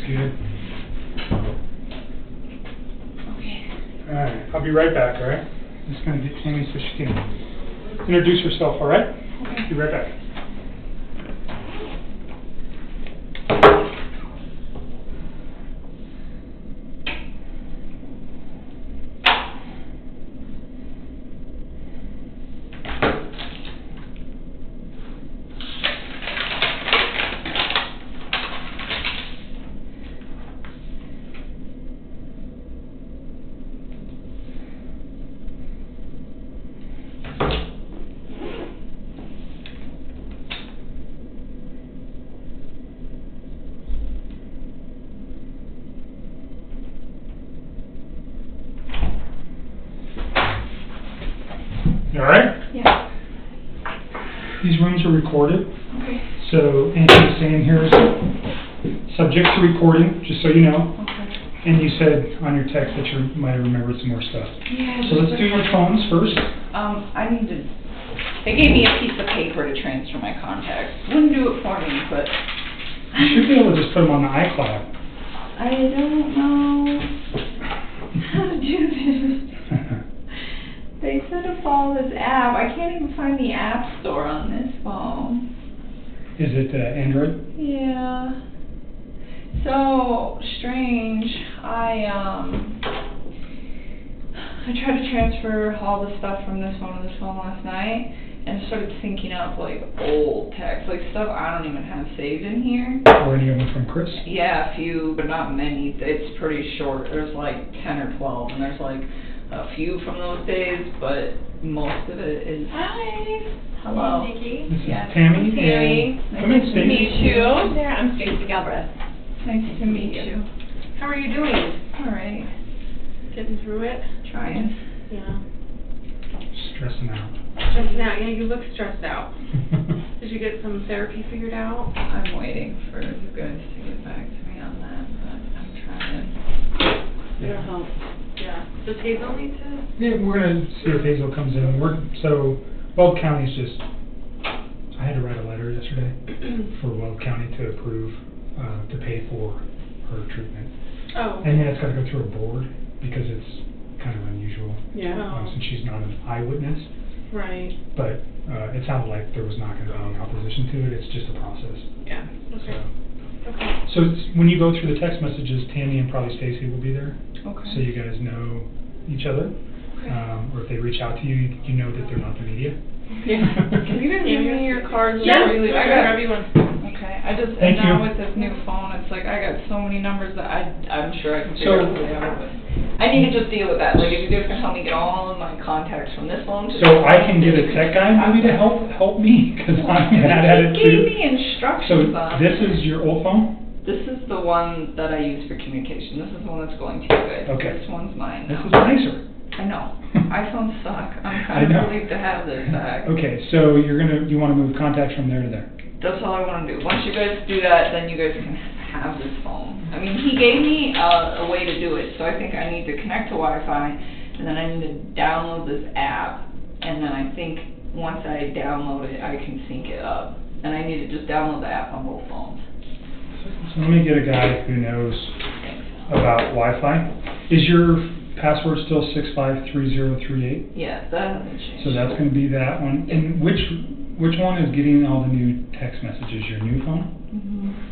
good. Okay. Alright, I'll be right back, alright? I'm just gonna get Tammy so she can introduce herself, alright? Okay. Be right back. Alright? Yeah. These rooms are recorded. Okay. So anything saying here is subject to recording, just so you know. Okay. And you said on your text that you might have remembered some more stuff. Yeah. So let's do your phones first. I need to. They gave me a piece of paper to transfer my contacts. Wouldn't do it for me, but. You should be able to just put them on the iCloud. I don't know how to do this. They said to follow this app. I can't even find the app store on this phone. Is it Android? Yeah. So strange. I tried to transfer all the stuff from this phone to this phone last night, and it started syncing up like old text, like stuff I don't even have saved in here. Or any of them from Chris? Yeah, a few, but not many. It's pretty short. There's like 10 or 12, and there's like a few from those days, but most of it is. Hi. Hello. Hey, Nikki. This is Yes. Tammy. I'm Tammy. And come in, Nice to Stacey. meet you. There, I'm Stacey Galbraith. Nice to meet you. How are you doing? All right. Getting through it? Trying. Yeah. Stressing out. Stressing out. Yeah, you look stressed out. Did you get some therapy figured out? I'm waiting for you guys to get back to me on that, but I'm trying. It'll help. Yeah. Does Hazel need to? Yeah, we're gonna see if Hazel comes in. So Weld County's just. I had to write a letter yesterday for Weld County to approve to pay for her treatment, Oh. and then it's got to go through a board because it's kind of unusual Yeah. since she's not an eyewitness. Right. But it sounded like there was not going to be any opposition to it. It's just a process. Yeah. Okay. So, Okay. so when you go through the text messages, Tammy and probably Stacy will be there. Okay. So you guys know each other. Okay. Or if they reach out to you, you know that they're not the media. Yeah. Can you guys give me your cards Yeah. before you leave? I got everyone. Okay. I just Thank and now you. with this new phone, it's like I got so many numbers that I'm sure I can So- figure out who they are, but I need to just deal with that. Like if you guys can help me get all of my contacts from this phone to So I can get a tech guy maybe to help me because I'm bad at it He gave too. me instructions So on this it. is your old phone? This is the one that I use for communication. This is the one that's going to you guys. Okay. This one's mine This now. is nicer. I know. iPhones suck. I'm I kind know. of relieved to have this back. Okay, so you want to move contacts from there to there. That's all I want to do. Once you guys do that, then you guys can have this phone. I mean, he gave me a way to do it, so I think I need to connect to Wi-Fi, and then I need to download this app, and then I think once I download it, I can sync it up. And I need to just download the app on both phones. So let me get a guy who knows Thanks. about Wi-Fi. Is your password still 653038? Yes, that hasn't changed. So that's going to be that one. And which one is getting all the new text messages? Your new phone?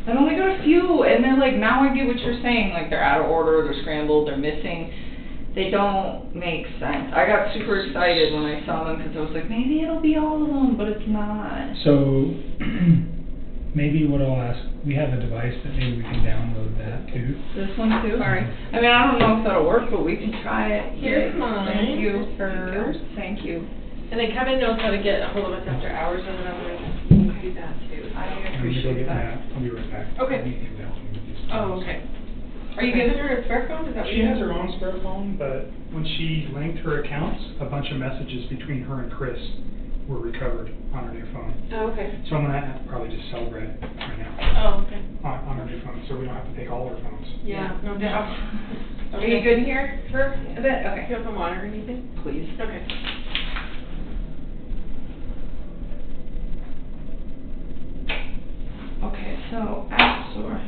I've only got a few, and they're like, now I get what you're saying, like they're out of order, they're scrambled, they're missing. They don't make sense. I got super excited when I saw them because I was like, maybe it'll be all of them, but it's not. So maybe what I'll ask, we have a device that maybe we can download that too. This one too? Sorry. I mean, I don't know if that'll work, but we can try it. Here's mine. Thank you. Hers. Thank you. And then Kevin knows how to get a hold of us after hours, and then I'm going to do that too. I I'm going to go appreciate get that. Matt. I'll be right back. Okay. Let me email him with these Oh, things. okay. Are you giving her a spare phone? Is that what She you has have? her own spare phone, but when she linked her accounts, a bunch of messages between her and Chris were recovered on her new phone. Oh, okay. So I'm going to have to probably just cell Brett right now Oh, okay. on her new phone, so we don't have to take all her phones. Yeah, no doubt. Are you good here for a bit? Do Okay. you have some water or anything? Please. Okay. Okay, so App Store.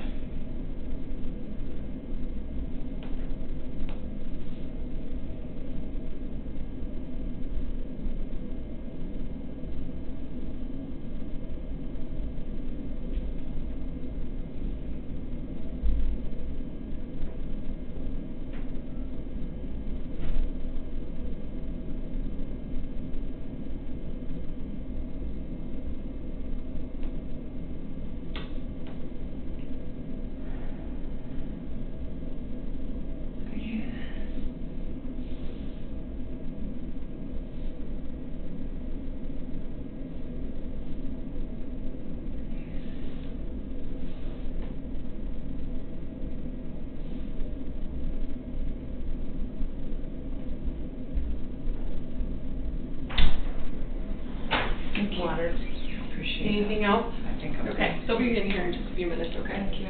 here in just a few minutes, okay? Thank you.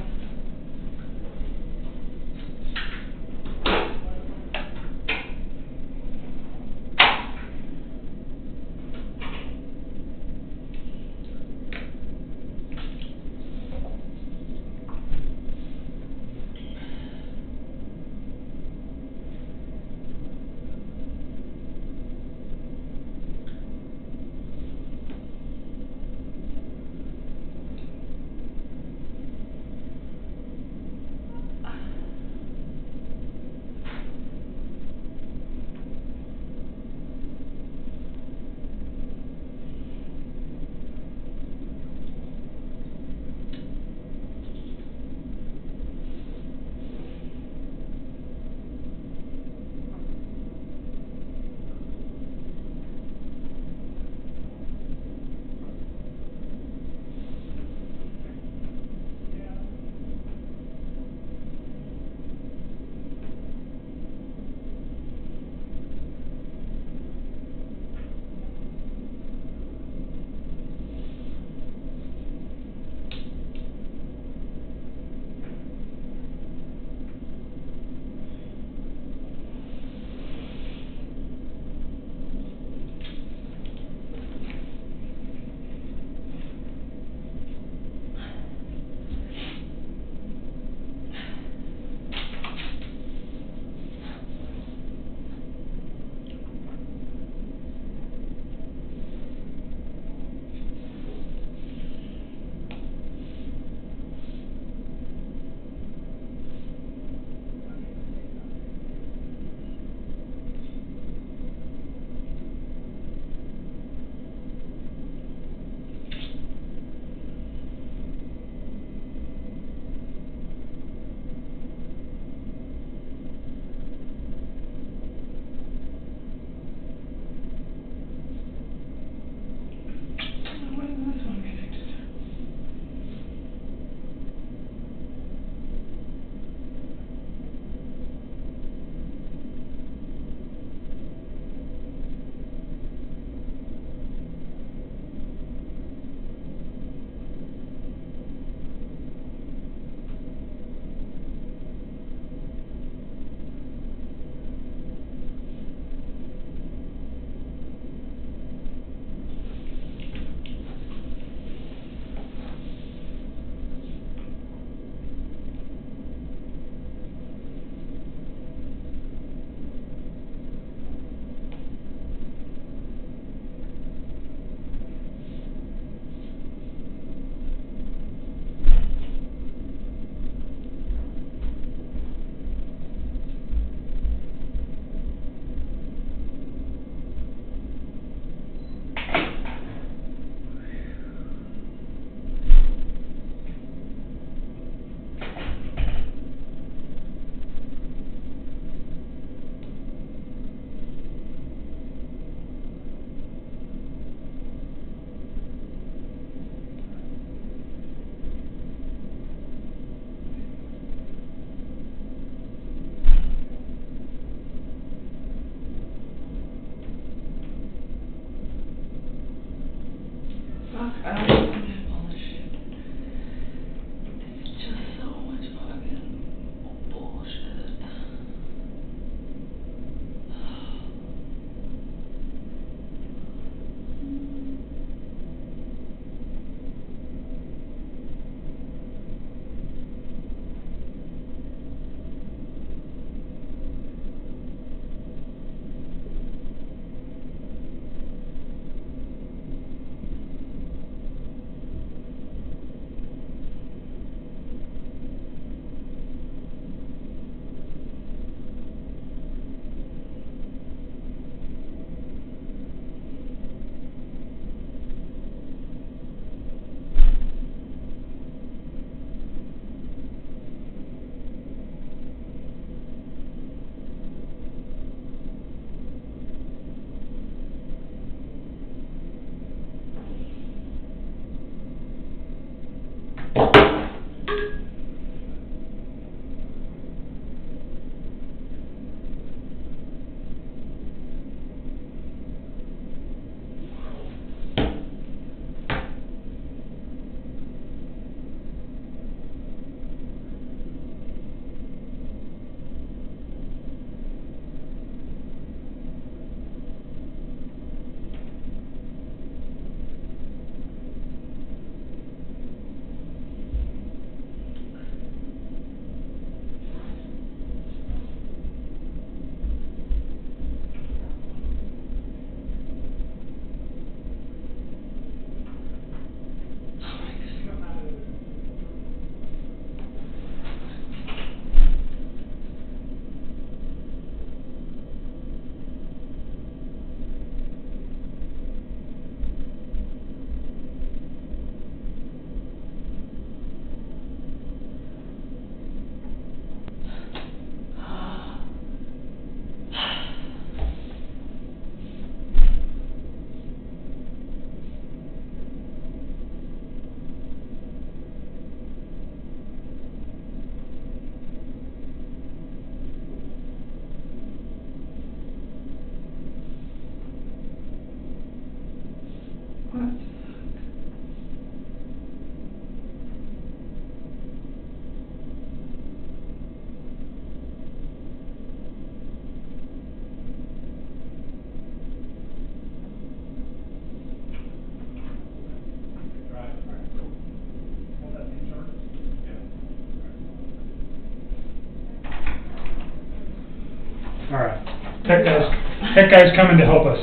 Tech guy's coming to help us.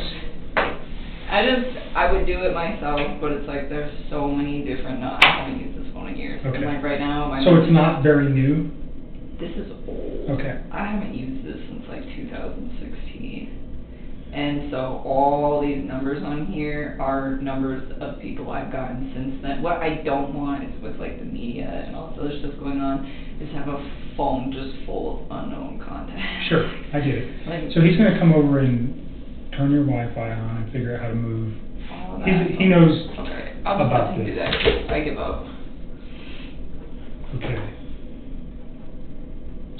I would do it myself, but it's like there's so many different, I haven't used this phone in years. Okay. And like right now, So it's not very new? This is old. Okay. I haven't used this since like 2016. And so all these numbers on here are numbers of people I've gotten since then. What I don't want is with like the media and all this other stuff going on, is have a phone just full of unknown contacts. Sure, I get it. Like, So he's going to come over and turn your Wi-Fi on and figure out how to move. all of that. He knows Okay, I'll just about let him do this. that. I give up. Okay.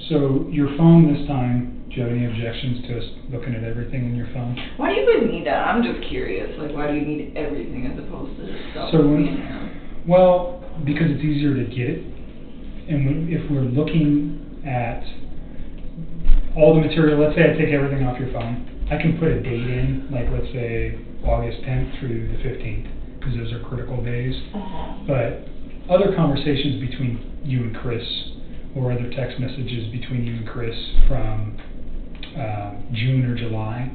So your phone this time, do you have any objections to us looking at everything in your phone? Why do you guys need that? I'm just curious. Like, why do you need everything as opposed to just stuff So being there? well, because it's easier to get it. And if we're looking at all the material, let's say I take everything off your phone, I can put a date in, like let's say August 10th through the 15th, because those are critical days. But other conversations between you and Chris, or other text messages between you and Chris from June or July,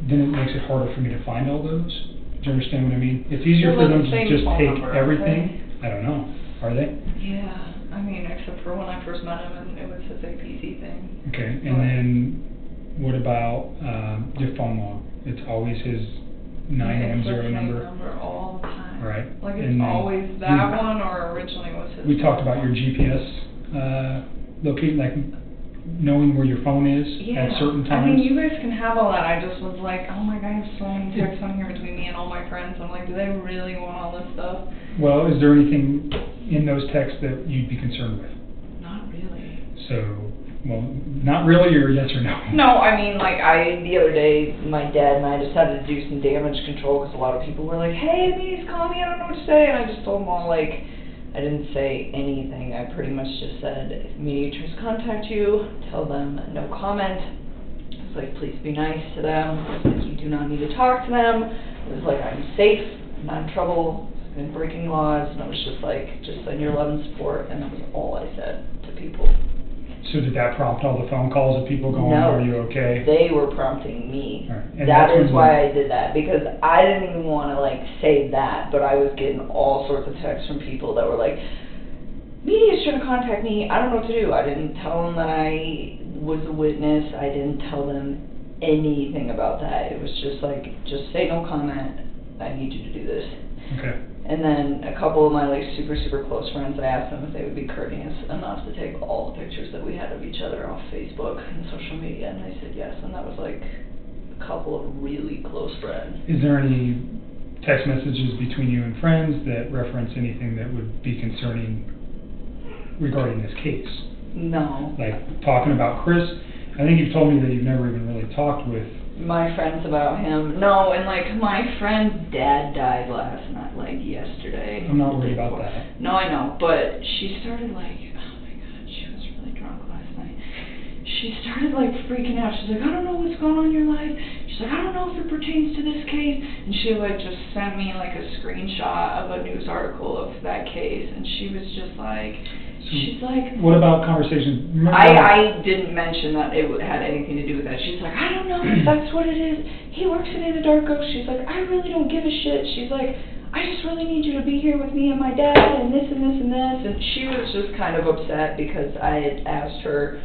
then it makes it harder for me to find all those. Do you understand what I mean? It's easier for them to just take everything. I don't know. Are they? Yeah. I mean, except for when I first met him and it was his APC thing. Okay. And then what about your phone log? It's always his 910 It's the same number. number all the time. Right. Like And it's then always that one, or originally was his. We talked about your GPS locating, like knowing where your phone is at certain times. I mean, you guys can have all that. I just was like, oh my god, I have so many texts on here between me and all my friends. I'm like, do they really want all this stuff? Well, is there anything in those texts that you'd be concerned with? Not really. So, well, not really, or yes or no? No, I mean, like, the other day, my dad and I decided to do some damage control because a lot of people were like, hey, please call me, I don't know what to say. And I just told them all, like, I didn't say anything. I pretty much just said, if mediators contact you, tell them no comment. I was like, please be nice to them. I was like, you do not need to talk to them. It was like, I'm safe, I'm not in trouble, I've been breaking laws. And I was just like, just send your love and support. And that was all I said to people. So did that prompt all the phone calls of people going, No, are you okay? they were prompting me. All right. And That that's is when why I did that, because I didn't even want to, like, say that, but I was getting all sorts of texts from people that were like, media's trying to contact me, I don't know what to do. I didn't tell them that I was a witness, I didn't tell them anything about that. It was just like, just say no comment, I need you to do this. Okay. And then a couple of my like super close friends, I asked them if they would be courteous enough to take all the pictures that we had of each other off Facebook and social media, and they said yes, and that was like a couple of really close friends. Is there any text messages between you and friends that reference anything that would be concerning regarding this case? No. Like talking about Chris? I think you've told me that you've never even really talked with My friends about him. No, and like my friend's dad died last night, like yesterday. I'm not worried about that. No, I know, but she started like, oh my god, she was really drunk last night. She started like freaking out. She's like, I don't know what's going on in your life. She's like, I don't know if it pertains to this case. And she like just sent me like a screenshot of a news article of that case, and she was just like, she's like, what about conversations? I didn't mention that it had anything to do with that. She's like, I don't know if that's what it is. He works at Anadarko. She's like, I really don't give a shit. She's like, I just really need you to be here with me and my dad and this and this and this. And she was just kind of upset because I had asked her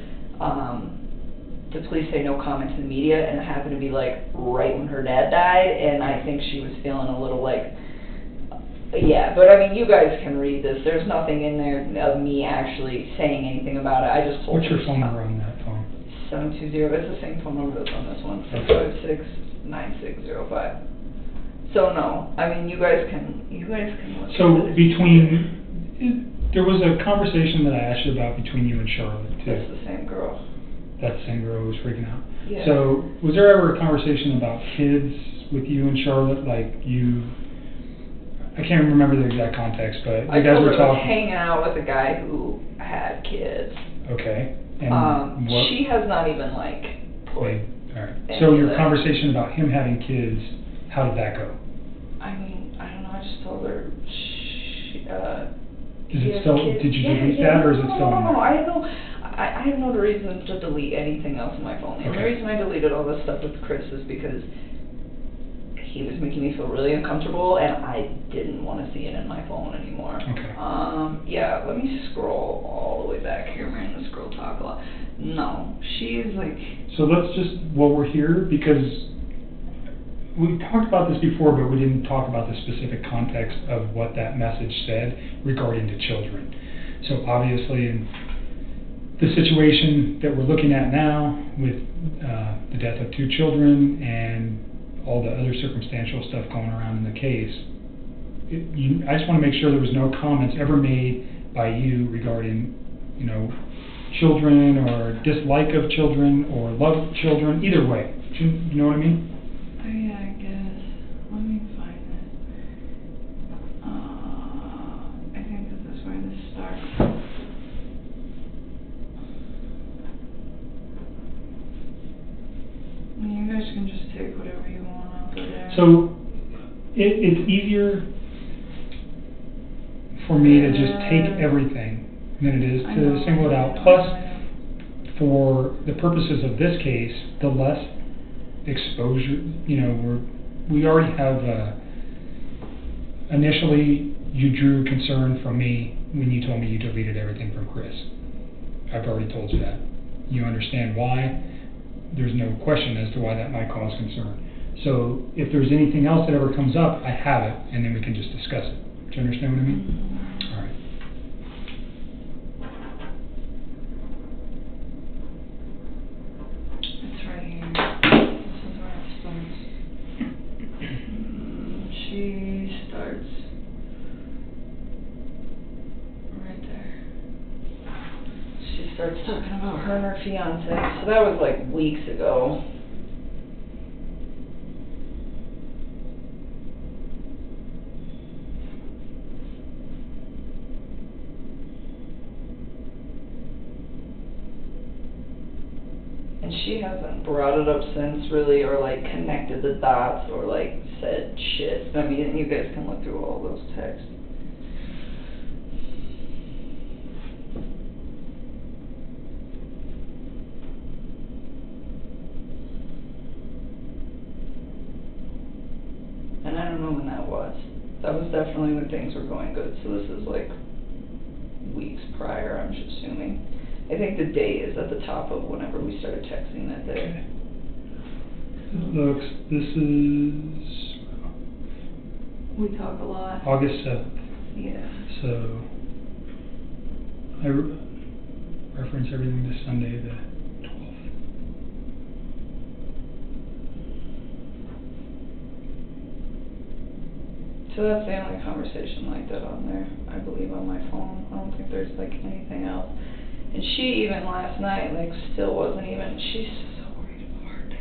to please say no comment to the media, and it happened to be like right when her dad died, and I think she was feeling a little like, yeah, but I mean, you guys can read this. There's nothing in there of me actually saying anything about it. I just told What's her. your phone number on that phone? 720, it's the same phone number that's on this one, 656-9605. So no, I mean, you guys can look So into this. there was a conversation that I asked you about between you and Charlotte too. That's the same girl. That same girl who was freaking out. Yeah. So was there ever a conversation about kids with you and Charlotte? Like you, I can't remember the exact context, but you guys were I was talking. hanging out with a guy who had kids. Okay. And what? She has not even like put. Wait, all right. any So of your that. conversation about him having kids, how did that go? I mean, I don't know. I just told her. Is it still? Did you delete that, or is it still? No, I don't know. I have no reason to delete anything else on my phone. And the Okay. reason I deleted all this stuff with Chris is because he was making me feel really uncomfortable, and I didn't want to see it in my phone anymore. Okay. Yeah, let me scroll all the way back here. We're going to scroll talk a lot. No, she's like... So let's just, while we're here, because we talked about this before, but we didn't talk about the specific context of what that message said regarding to children. So obviously, in the situation that we're looking at now with the death of 2 children and all the other circumstantial stuff going around in the case, I just want to make sure there was no comments ever made by you regarding, children or dislike of children or love of children, either way. Do you know what I mean? Oh, yeah, I guess. Let me find it. I think this is where this starts. You guys can just take whatever you want off of there. So it's easier for me to just take everything than it is to single it out. Plus, for the purposes of this case, the less exposure, we already have, initially you drew concern from me when you told me you deleted everything from Chris. I've already told you that. You understand why. There's no question as to why that might cause concern. So if there's anything else that ever comes up, I have it, and then we can just discuss it. Do you understand what I mean? Mm-hmm. All right. It's right here. This is where it starts. She starts right there. She starts talking about her and her fiance. So that was like weeks ago. And she hasn't brought it up since, really, or like connected the dots, or like said shit. I mean, you guys can look through all those texts. And I don't know when that was. That was definitely when things were going good. So this is like weeks prior, I'm just assuming. I think the date is at the top of whenever we started texting that day. It looks, this is We talk a lot. August 7th. Yeah. So I reference everything to Sunday the 12th. So that's the only conversation like that on there, I believe, on my phone. I don't think there's like anything else. And she even last night, like, still wasn't even, she's so worried about her dad.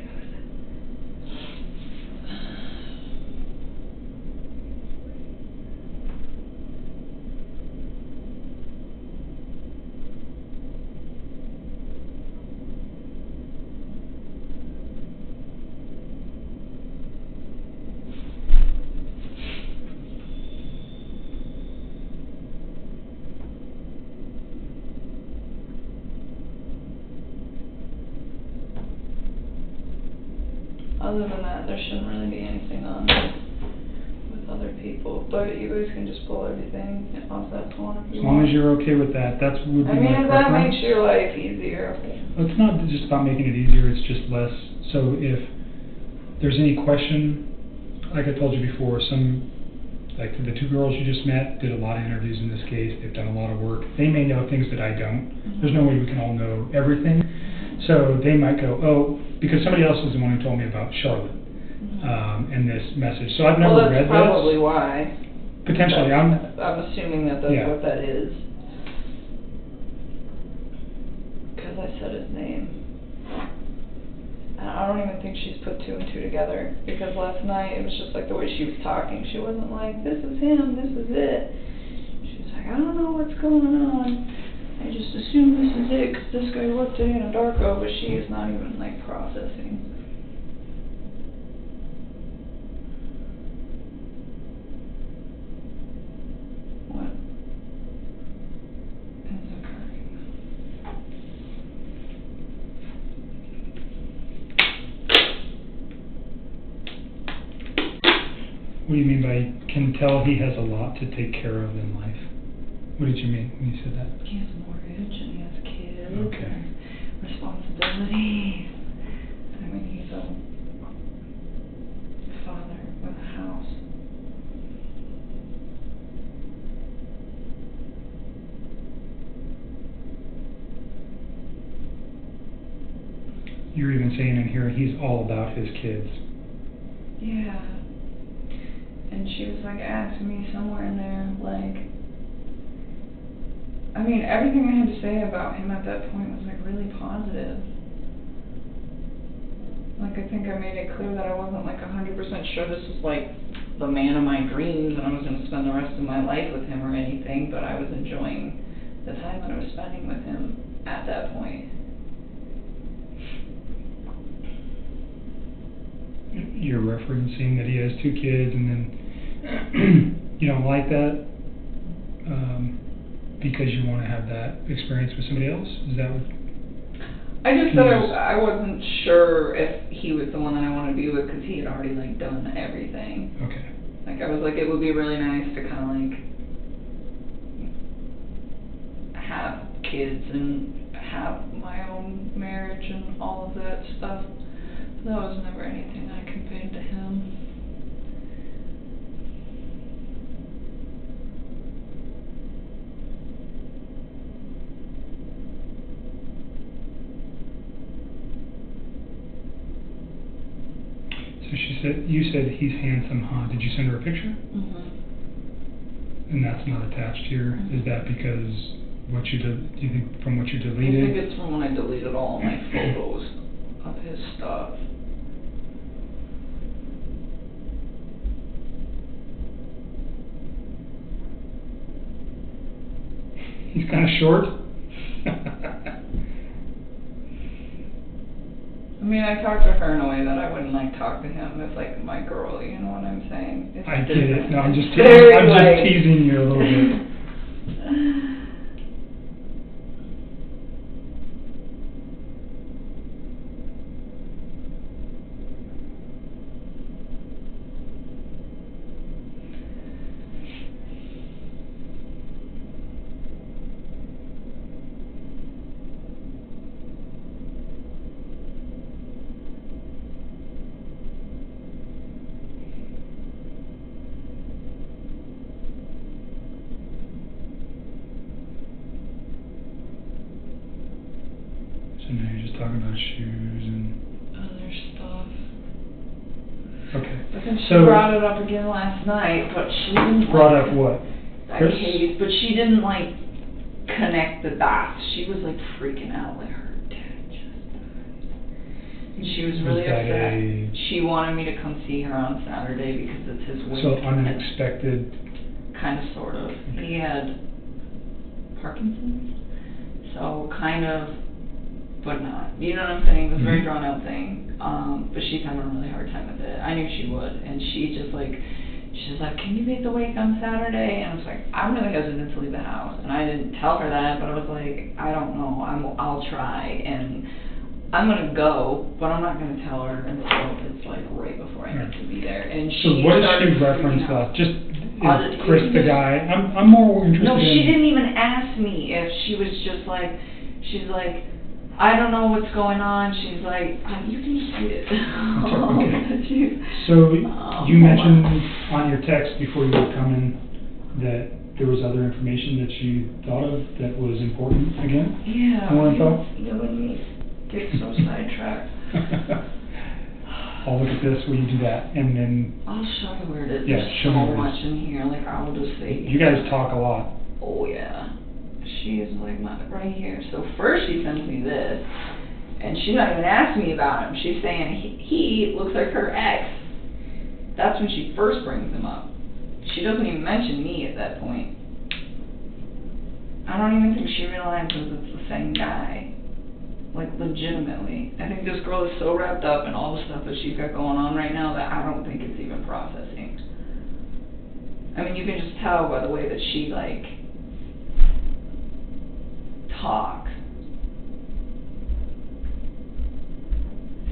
Other than that, there shouldn't really be anything on with other people. But you guys can just pull everything off that phone if you As long want. as you're okay with that, that's would be I mean, my if that preference. makes your life easier. It's not just about making it easier, it's just less. So if there's any question, like I told you before, like the 2 girls you just met did a lot of interviews in this case. They've done a lot of work. They may know things that I don't. There's no way we can all know everything. So they might go, oh, because somebody else was the one who told me about Charlotte and this message. So I've never Well, read that's probably this. why. Potentially, I'm I'm assuming that that's Yeah. what that is. Because I said his name. And I don't even think she's put 2 and 2 together. Because last night, it was just like the way she was talking. She wasn't like, this is him, this is it. She was like, I don't know what's going on. I just assume this is it because this guy worked in Anadarko, but she is not even like processing. What is occurring? do you mean by can tell he has a lot to take care of in life? What did you mean when you said that? He has a mortgage and he has kids. Okay. And responsibilities. I mean, he's a father with a house. You're even saying in here he's all about his kids. Yeah. And she was like asking me somewhere in there, like, I mean, everything I had to say about him at that point was like really positive. Like, I think I made it clear that I wasn't like 100% sure this was like the man of my dreams and I was going to spend the rest of my life with him or anything, but I was enjoying the time that I was spending with him at that point. You're referencing that he has 2 kids and then you don't like that because you want to have that experience with somebody else? Is that what? I just said I wasn't sure if he was the one that I wanted to be with because he had already like done everything. Okay. Like I was like, it would be really nice to kind of like have kids and have my own marriage and all of that stuff. That was never anything I conveyed to him. So you said he's handsome, huh? Did you send her a picture? Mm-hmm. And that's not attached here. Mm-hmm. Is that because do you think from what you I deleted? think it's from when I deleted all my photos of his stuff. He's kind of short. I mean, I talked to her in a way that I wouldn't like talk to him as like my girl, you know what I'm saying? It's I get it. different. No, I'm It's just very, teasing you a little bit. So now you're just talking about shoes and other stuff. okay. But then she So brought it up again last night, but she didn't brought like, up what? that Chris? case, but she didn't like connect the dots. She was like freaking out, like her dad just died. And she was really that upset. She wanted me to come see her on Saturday because it's his week. So unexpected. Kind of, sort of. He had Parkinson's, so kind of, but not. You know what I'm saying? It was a very drawn out thing. But she's having a really hard time with it. I knew she would, and she's like, can you make the wake on Saturday? And I was like, I'm really hesitant to leave the house, and I didn't tell her that, but I was like, I don't know, I'll try, and I'm gonna go, but I'm not gonna tell her until it's like right before I need to be there. And So what does she reference? Just is Chris the guy? I'm more interested. No, she didn't even ask me if she was just like, she's like, I don't know what's going on. She's like, you can just read it. Okay. So you mentioned on your text before you were coming that there was other information that you thought of that was important again? Yeah. More info? You let me get so sidetracked. I'll look at this, will you do that? And then I'll show you where it is. Yeah, There's show so me where it much in here. Like, I'll just say. you guys talk a lot. Oh, yeah. She is like right here. So first she sends me this, and she's not even asking me about him. She's saying he looks like her ex. That's when she first brings him up. She doesn't even mention me at that point. I don't even think she realizes it's the same guy. Like, legitimately. I think this girl is so wrapped up in all the stuff that she's got going on right now that I don't think it's even processing. I mean, you can just tell by the way that she, like, talks.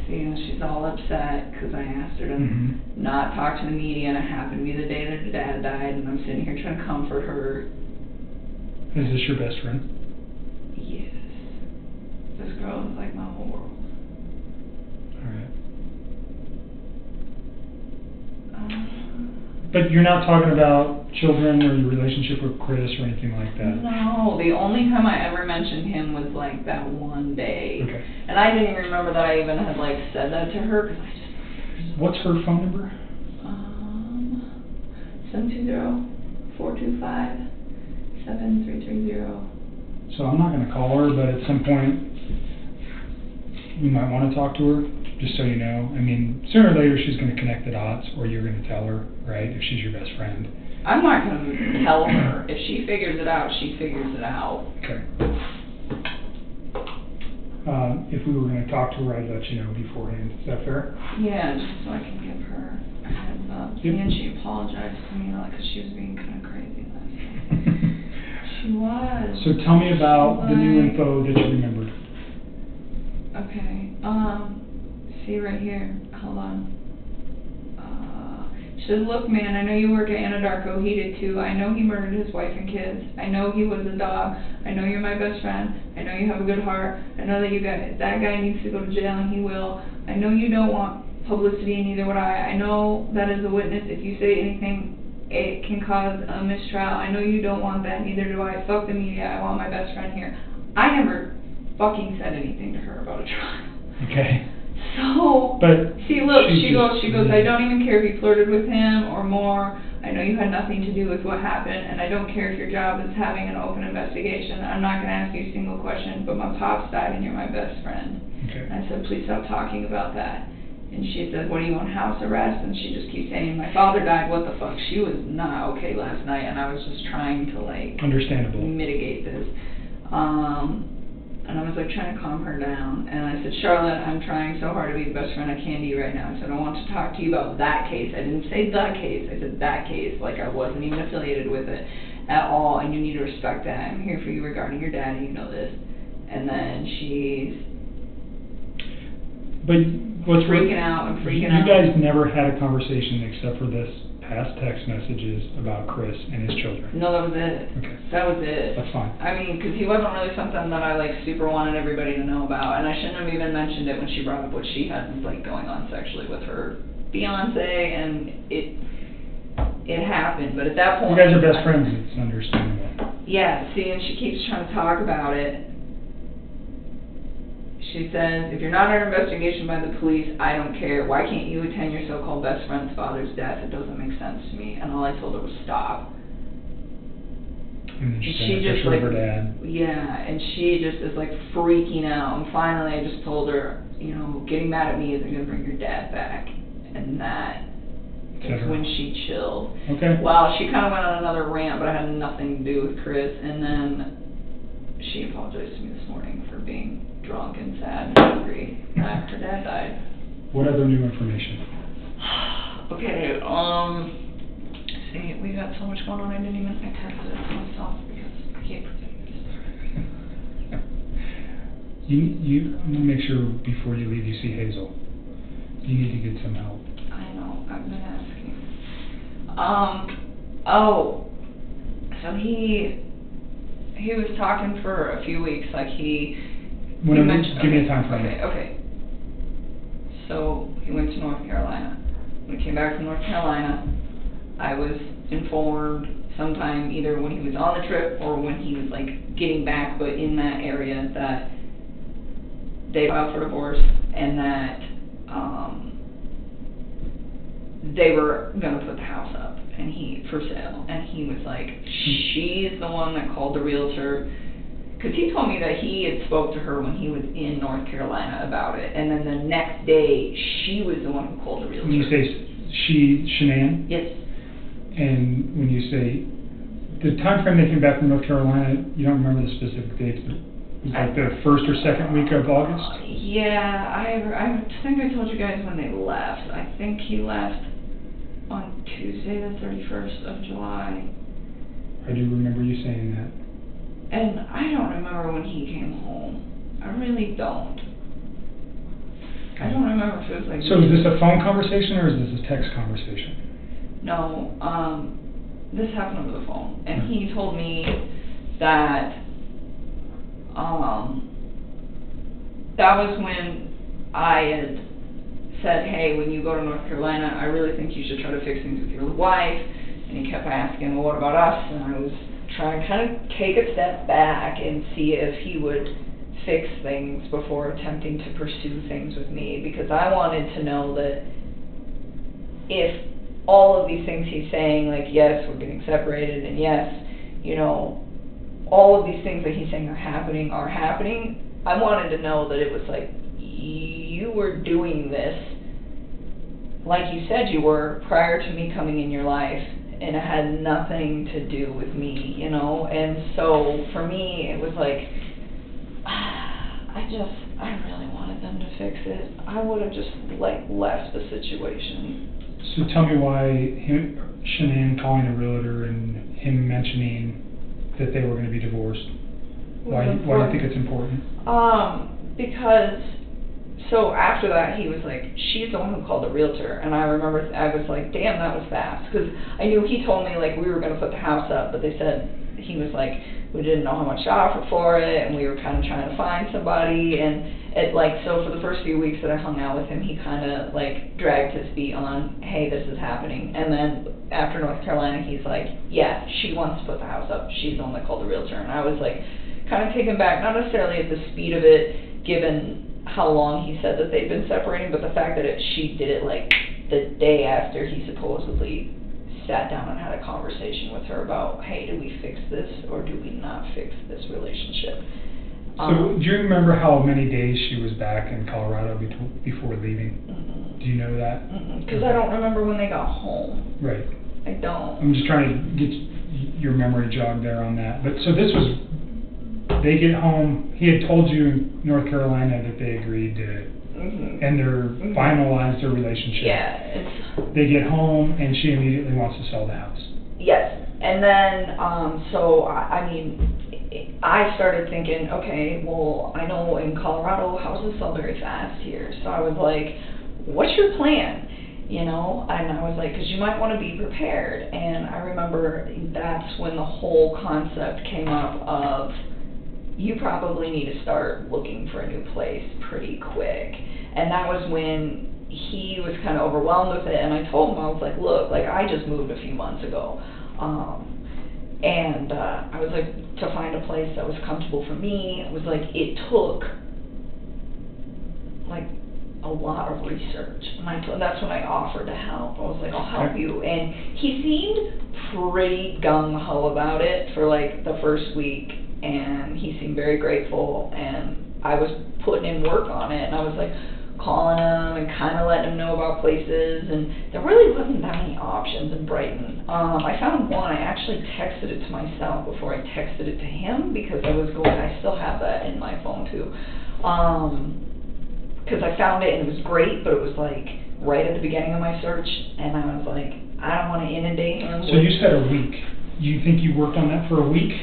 See, See, and she's all upset because I asked her to not talk to the media, and it happened to be the day that her dad died, and I'm sitting here trying to comfort her. Is this your best friend? Yes. This girl is like my whole world. Alright. But you're not talking about children or your relationship with Chris or anything like that? No, the only time I ever mentioned him was like that one day. Okay. And I didn't even remember that I even had like said that to her because I just... What's her phone number? 720-425-7330. So I'm not going to call her, but at some point you might want to talk to her, just so you know. I mean, sooner or later she's going to connect the dots, or you're going to tell her, right, if she's your best friend. I'm not going to tell her. If she figures it out, she figures it out. Okay. If we were going to talk to her, I'd let you know beforehand. Is that fair? Yeah, just so I can give her a heads up. Yep. And she apologized to me, like, because she was being kind of crazy last night. She was. So tell me about the new info that you remembered. Okay. See right here. Hold on. She said, look, man, I know you work at Anadarko. He did too. I know he murdered his wife and kids. I know he was a dog. I know you're my best friend. I know you have a good heart. I know that that guy needs to go to jail, and he will. I know you don't want publicity, and neither would I. I know that as a witness, if you say anything, it can cause a mistrial. I know you don't want that, neither do I. Fuck the media. I want my best friend here. I never fucking said anything to her about a trial. Okay. So, but see, look, she goes, I don't even care if you flirted with him or more. I know you had nothing to do with what happened, and I don't care if your job is having an open investigation. I'm not going to ask you a single question, but my pops died and you're my best friend. Okay. And I said, please stop talking about that. And she said, what, are you on house arrest? And she just keeps saying, my father died, what the fuck? She was not okay last night, and I was just trying to, like, understandable, mitigate this. And I was like trying to calm her down, and I said, Charlotte, I'm trying so hard to be the best friend I can to you right now. I said, I want to talk to you about that case. I didn't say the case, I said that case, like I wasn't even affiliated with it at all, and you need to respect that. I'm here for you regarding your dad, and you know this. And then she's freaking out and freaking out. You guys never had a conversation except for this past text messages about Chris and his children? No, that was it. Okay. That was it. That's fine. I mean, because he wasn't really something that I, like, super wanted everybody to know about, and I shouldn't have even mentioned it when she brought up what she had, like, going on sexually with her fiancé, and it happened, but at that point... You guys are best friends, it's understandable. Yeah, see, and she keeps trying to talk about it. She says, if you're not under investigation by the police, I don't care. Why can't you attend your so-called best friend's father's death? It doesn't make sense to me. And all I told her was stop. And then she just like, her dad. yeah, and she just is like freaking out. And finally I just told her, you know, getting mad at me isn't going to bring your dad back. And that is when she chilled. Okay. Well, she kind of went on another rant, but it had nothing to do with Chris. And then she apologized to me this morning for being drunk and sad and angry that her dad died. What other new information? Okay, see, we got so much going on, I texted it to myself because I can't predict this. You make sure before you leave you see Hazel. You need to get some help. I know, I've been asking. Oh, so he was talking for a few weeks, like give me a time frame. Okay. So he went to North Carolina. When he came back from North Carolina, I was informed sometime either when he was on the trip or when he was like getting back, but in that area, that they filed for divorce and that they were gonna put the house up and for sale. And he was like, she's the one that called the realtor. Because he told me that he had spoke to her when he was in North Carolina about it, and then the next day, she was the one who called the realtor. When you say she, Shanann? Yes. And when you say, the time frame they came back from North Carolina, you don't remember the specific dates, but it was like the first or second week of August? Yeah, I think I told you guys when they left. I think he left on Tuesday the 31st of July. I do remember you saying that. And I don't remember when he came home. I really don't. I don't remember if it was like. So is this a phone conversation or is this a text conversation? No, this happened over the phone, and he told me that, that was when I had said, hey, when you go to North Carolina, I really think you should try to fix things with your wife, and he kept asking, well, what about us? And I was trying to kind of take a step back and see if he would fix things before attempting to pursue things with me, because I wanted to know that if all of these things he's saying, like, yes, we're getting separated, and yes, you know, all of these things that he's saying are happening, I wanted to know that it was like, you were doing this like you said you were prior to me coming in your life, and it had nothing to do with me, you know. And so for me it was like, I really wanted them to fix it. I would have just like left the situation. So tell me why Shanann calling a realtor and him mentioning that they were going to be divorced. Why do you think it's important? Because, so after that he was like, she's the one who called the realtor, and I remember I was like, damn, that was fast, because I knew he told me like we were going to put the house up, but they said, he was like, we didn't know how much to offer for it, and we were kind of trying to find somebody, and it like, so for the first few weeks that I hung out with him, he kind of like dragged his feet on, hey, this is happening, and then after North Carolina, he's like, yeah, she wants to put the house up, she's the one that called the realtor, and I was like, kind of taken back, not necessarily at the speed of it, given how long he said that they'd been separating, but the fact that she did it like the day after he supposedly sat down and had a conversation with her about, hey, do we fix this or do we not fix this relationship? So do you remember how many days she was back in Colorado before leaving? Mm-mm. Do you know that? Because I don't remember when they got home. Right. I don't. I'm just trying to get your memory jogged there on that. But so this was, they get home, he had told you in North Carolina that they agreed to end their, finalize their relationship. Yeah. They get home and she immediately wants to sell the house. Yes. And then, so, I mean, I started thinking, okay, well, I know in Colorado houses sell very fast here. So I was like, what's your plan? You know, and I was like, because you might want to be prepared. And I remember that's when the whole concept came up of, you probably need to start looking for a new place pretty quick. And that was when he was kind of overwhelmed with it, and I told him, I was like, look, like, I just moved a few months ago, and I was like, to find a place that was comfortable for me, it was like, it took like a lot of research, and that's when I offered to help. I was like, I'll help you, and he seemed pretty gung-ho about it for like the first week, and he seemed very grateful, and I was putting in work on it, and I was like calling him and kind of letting him know about places, and there really wasn't that many options in Brighton. I found one. I actually texted it to myself before I texted it to him, because I still have that in my phone too, because I found it and it was great, but it was like right at the beginning of my search, and I was like, I don't want to inundate him. So you said a week. You think you worked on that for a week?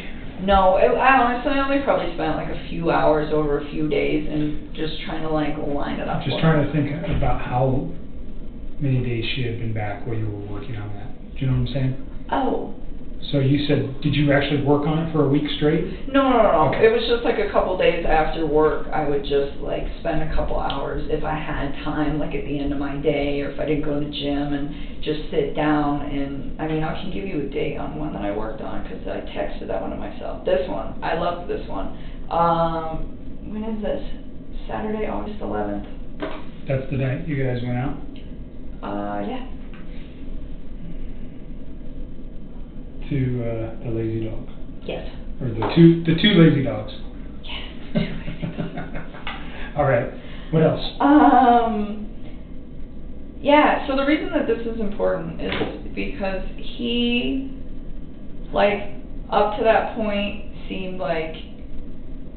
No, I honestly only probably spent like a few hours over a few days and just trying to like line it up. Just trying to think about how many days she had been back while you were working on that. Do you know what I'm saying? Oh. So you said, did you actually work on it for a week straight? No. Okay. It was just like a couple days after work. I would just like spend a couple hours if I had time, like at the end of my day, or if I didn't go to the gym, and just sit down. And I mean, I can give you a date on one that I worked on, because I texted that one to myself. This one, I loved this one. When is this? Saturday, August 11th. That's the night you guys went out? Yeah. To the lazy dog. Yes. Or the two lazy dogs. Yes, the 2 lazy dogs. All right. What else? Yeah, so the reason that this is important is because he, like, up to that point, seemed like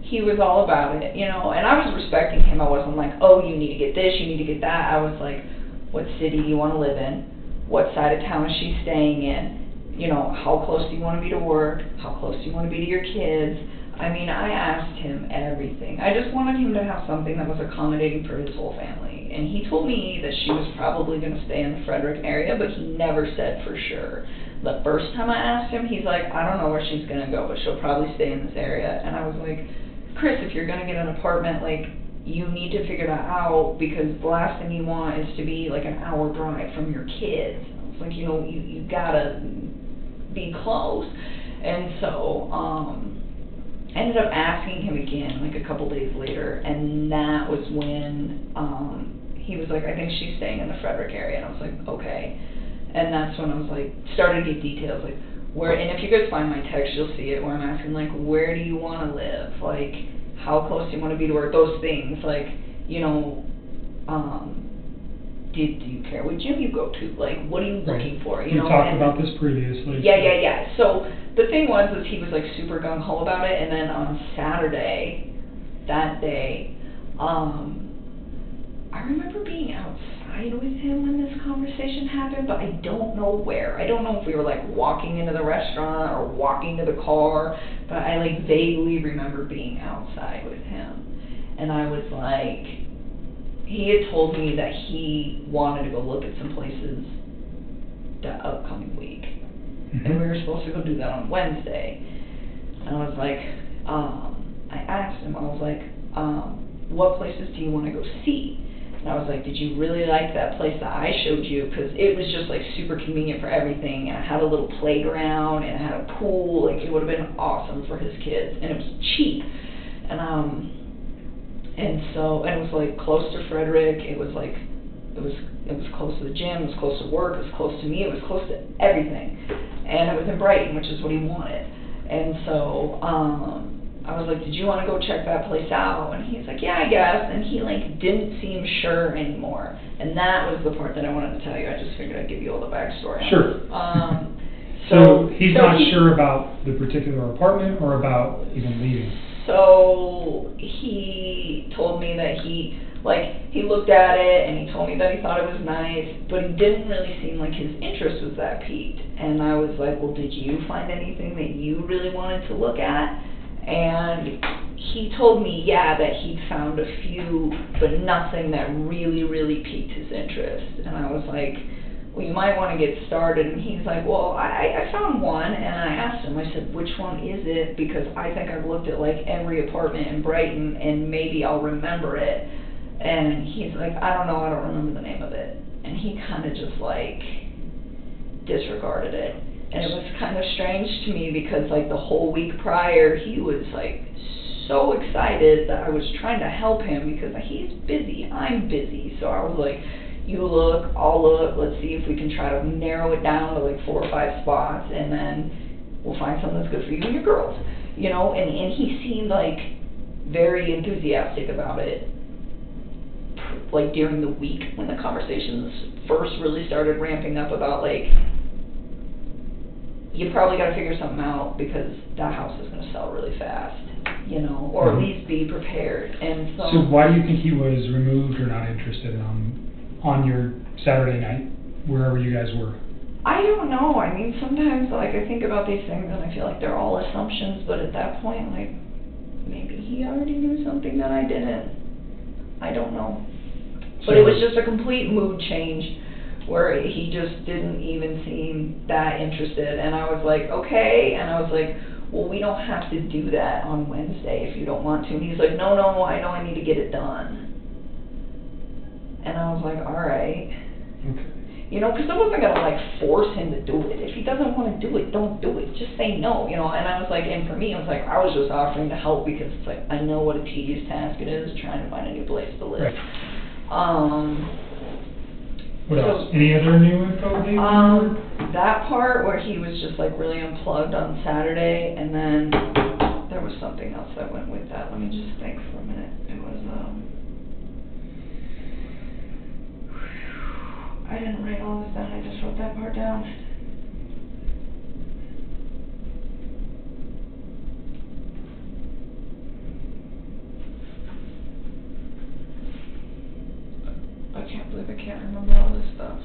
he was all about it, you know, and I was respecting him. I wasn't like, oh, you need to get this, you need to get that. I was like, what city do you want to live in? What side of town is she staying in? You know, how close do you want to be to work? How close do you want to be to your kids? I mean, I asked him everything. I just wanted him to have something that was accommodating for his whole family. And he told me that she was probably going to stay in the Frederick area, but he never said for sure. The first time I asked him, he's like, I don't know where she's going to go, but she'll probably stay in this area. And I was like, Chris, if you're going to get an apartment, like, you need to figure that out, because the last thing you want is to be like an hour drive from your kids. It's like, you know, you gotta be close. And so, I ended up asking him again, like a couple days later, and that was when, he was like, I think she's staying in the Frederick area, and I was like, okay. And that's when I was like, started to get details, like, where, and if you guys find my text, you'll see it, where I'm asking, like, where do you want to live? Like, how close do you want to be to work? Those things, like, you know, do you care what gym you go to? Like, what are you looking for? You know, talked about this previously. Yeah. So the thing was he was like super gung-ho about it, and then on Saturday, that day, I remember being outside with him when this conversation happened, but I don't know where. I don't know if we were like walking into the restaurant or walking to the car, but I like vaguely remember being outside with him. And I was like, he had told me that he wanted to go look at some places that upcoming week. Mm-hmm. And we were supposed to go do that on Wednesday. And I was like, I asked him, I was like, what places do you want to go see? And I was like, did you really like that place that I showed you? Because it was just like super convenient for everything. And I had a little playground, and I had a pool. Like, it would have been awesome for his kids. And it was cheap. And so, and it was like close to Frederick. It was like, it was close to the gym. It was close to work. It was close to me. It was close to everything. And it was in Brighton, which is what he wanted. And so, I was like, did you want to go check that place out? And he's like, yeah, I guess. And he like didn't seem sure anymore. And that was the part that I wanted to tell you. I just figured I'd give you all the backstory. Sure. So he's not sure about the particular apartment or about even leaving? So he told me that he looked at it and he told me that he thought it was nice, but he didn't really seem like his interest was that piqued. And I was like, well, did you find anything that you really wanted to look at? And he told me, yeah, that he'd found a few, but nothing that really, really piqued his interest. And I was like, well, you might want to get started. And he's like, well, I found one, and I asked him, I said, which one is it? Because I think I've looked at like every apartment in Brighton, and maybe I'll remember it. And he's like, I don't know, I don't remember the name of it. And he kind of just like disregarded it. And it was kind of strange to me because like the whole week prior, he was like so excited that I was trying to help him because he's busy, I'm busy. So I was like, you look, I'll look, let's see if we can try to narrow it down to like 4 or 5 spots, and then we'll find something that's good for you and your girls. You know, and he seemed like very enthusiastic about it, like during the week when the conversations first really started ramping up about like, you probably got to figure something out because that house is going to sell really fast, you know, or at least be prepared. And so why do you think he was removed or not interested on your Saturday night, wherever you guys were? I don't know. I mean, sometimes like I think about these things and I feel like they're all assumptions, but at that point, like maybe he already knew something that I didn't. I don't know. But it was just a complete mood change where he just didn't even seem that interested. And I was like, okay. And I was like, well, we don't have to do that on Wednesday if you don't want to. And he's like, no, I know I need to get it done. And I was like, all right. Okay. You know, because I wasn't going to like force him to do it. If he doesn't want to do it, don't do it. Just say no, you know. And I was like, and for me, I was like, I was just offering to help because it's like, I know what a tedious task it is trying to find a new place to live. Right. What else? Any other new info? That part where he was just like really unplugged on Saturday, and then there was something else that went with that. Let me just think for a minute. It was, I didn't write all this down, I just wrote that part down. I can't believe I can't remember all this stuff.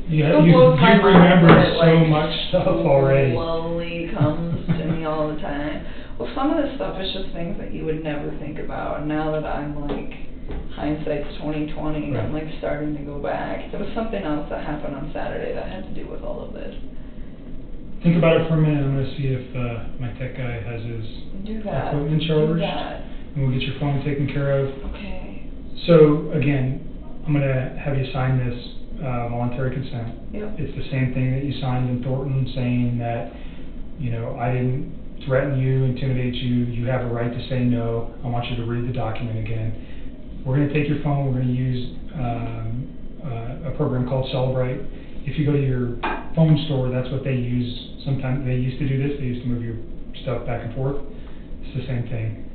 Yeah, you remember so much stuff already. Slowly comes to me all the time. Well, some of this stuff is just things that you would never think about, and now that I'm like, hindsight's 20/20, I'm like starting to go back. There was something else that happened on Saturday that had to do with all of this. Think about it for a minute. I'm gonna see if my tech guy has his equipment charged, and we'll get your phone taken care of. Okay. So again, I'm gonna have you sign this voluntary consent. Yep. It's the same thing that you signed in Thornton, saying that, you know, I didn't threaten you, intimidate you. You have a right to say no. I want you to read the document again. We're gonna take your phone. We're gonna use a program called Celebrate. If you go to your phone store, that's what they use. Sometimes they used to do this. They used to move your stuff back and forth. It's the same thing.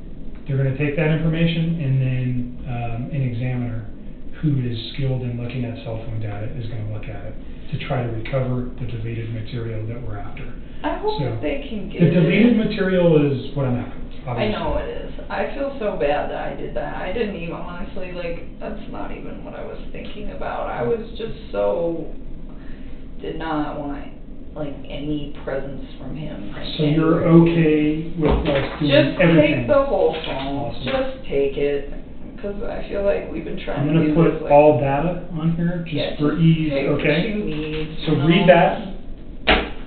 They're going to take that information, and then an examiner who is skilled in looking at cell phone data is going to look at it to try to recover the deleted material that we're after. I hope that they can get the deleted material is what I'm after. Obviously. I know it is. I feel so bad that I did that. I didn't even, honestly, like, that's not even what I was thinking about. I was just so, did not want, like, any presence from him. So you're okay with us doing just everything? Just take the whole phone. Awesome. Just take it. Because I feel like we've been trying to do this. I'm going to put all data on here just for ease, take okay? What you need, so read that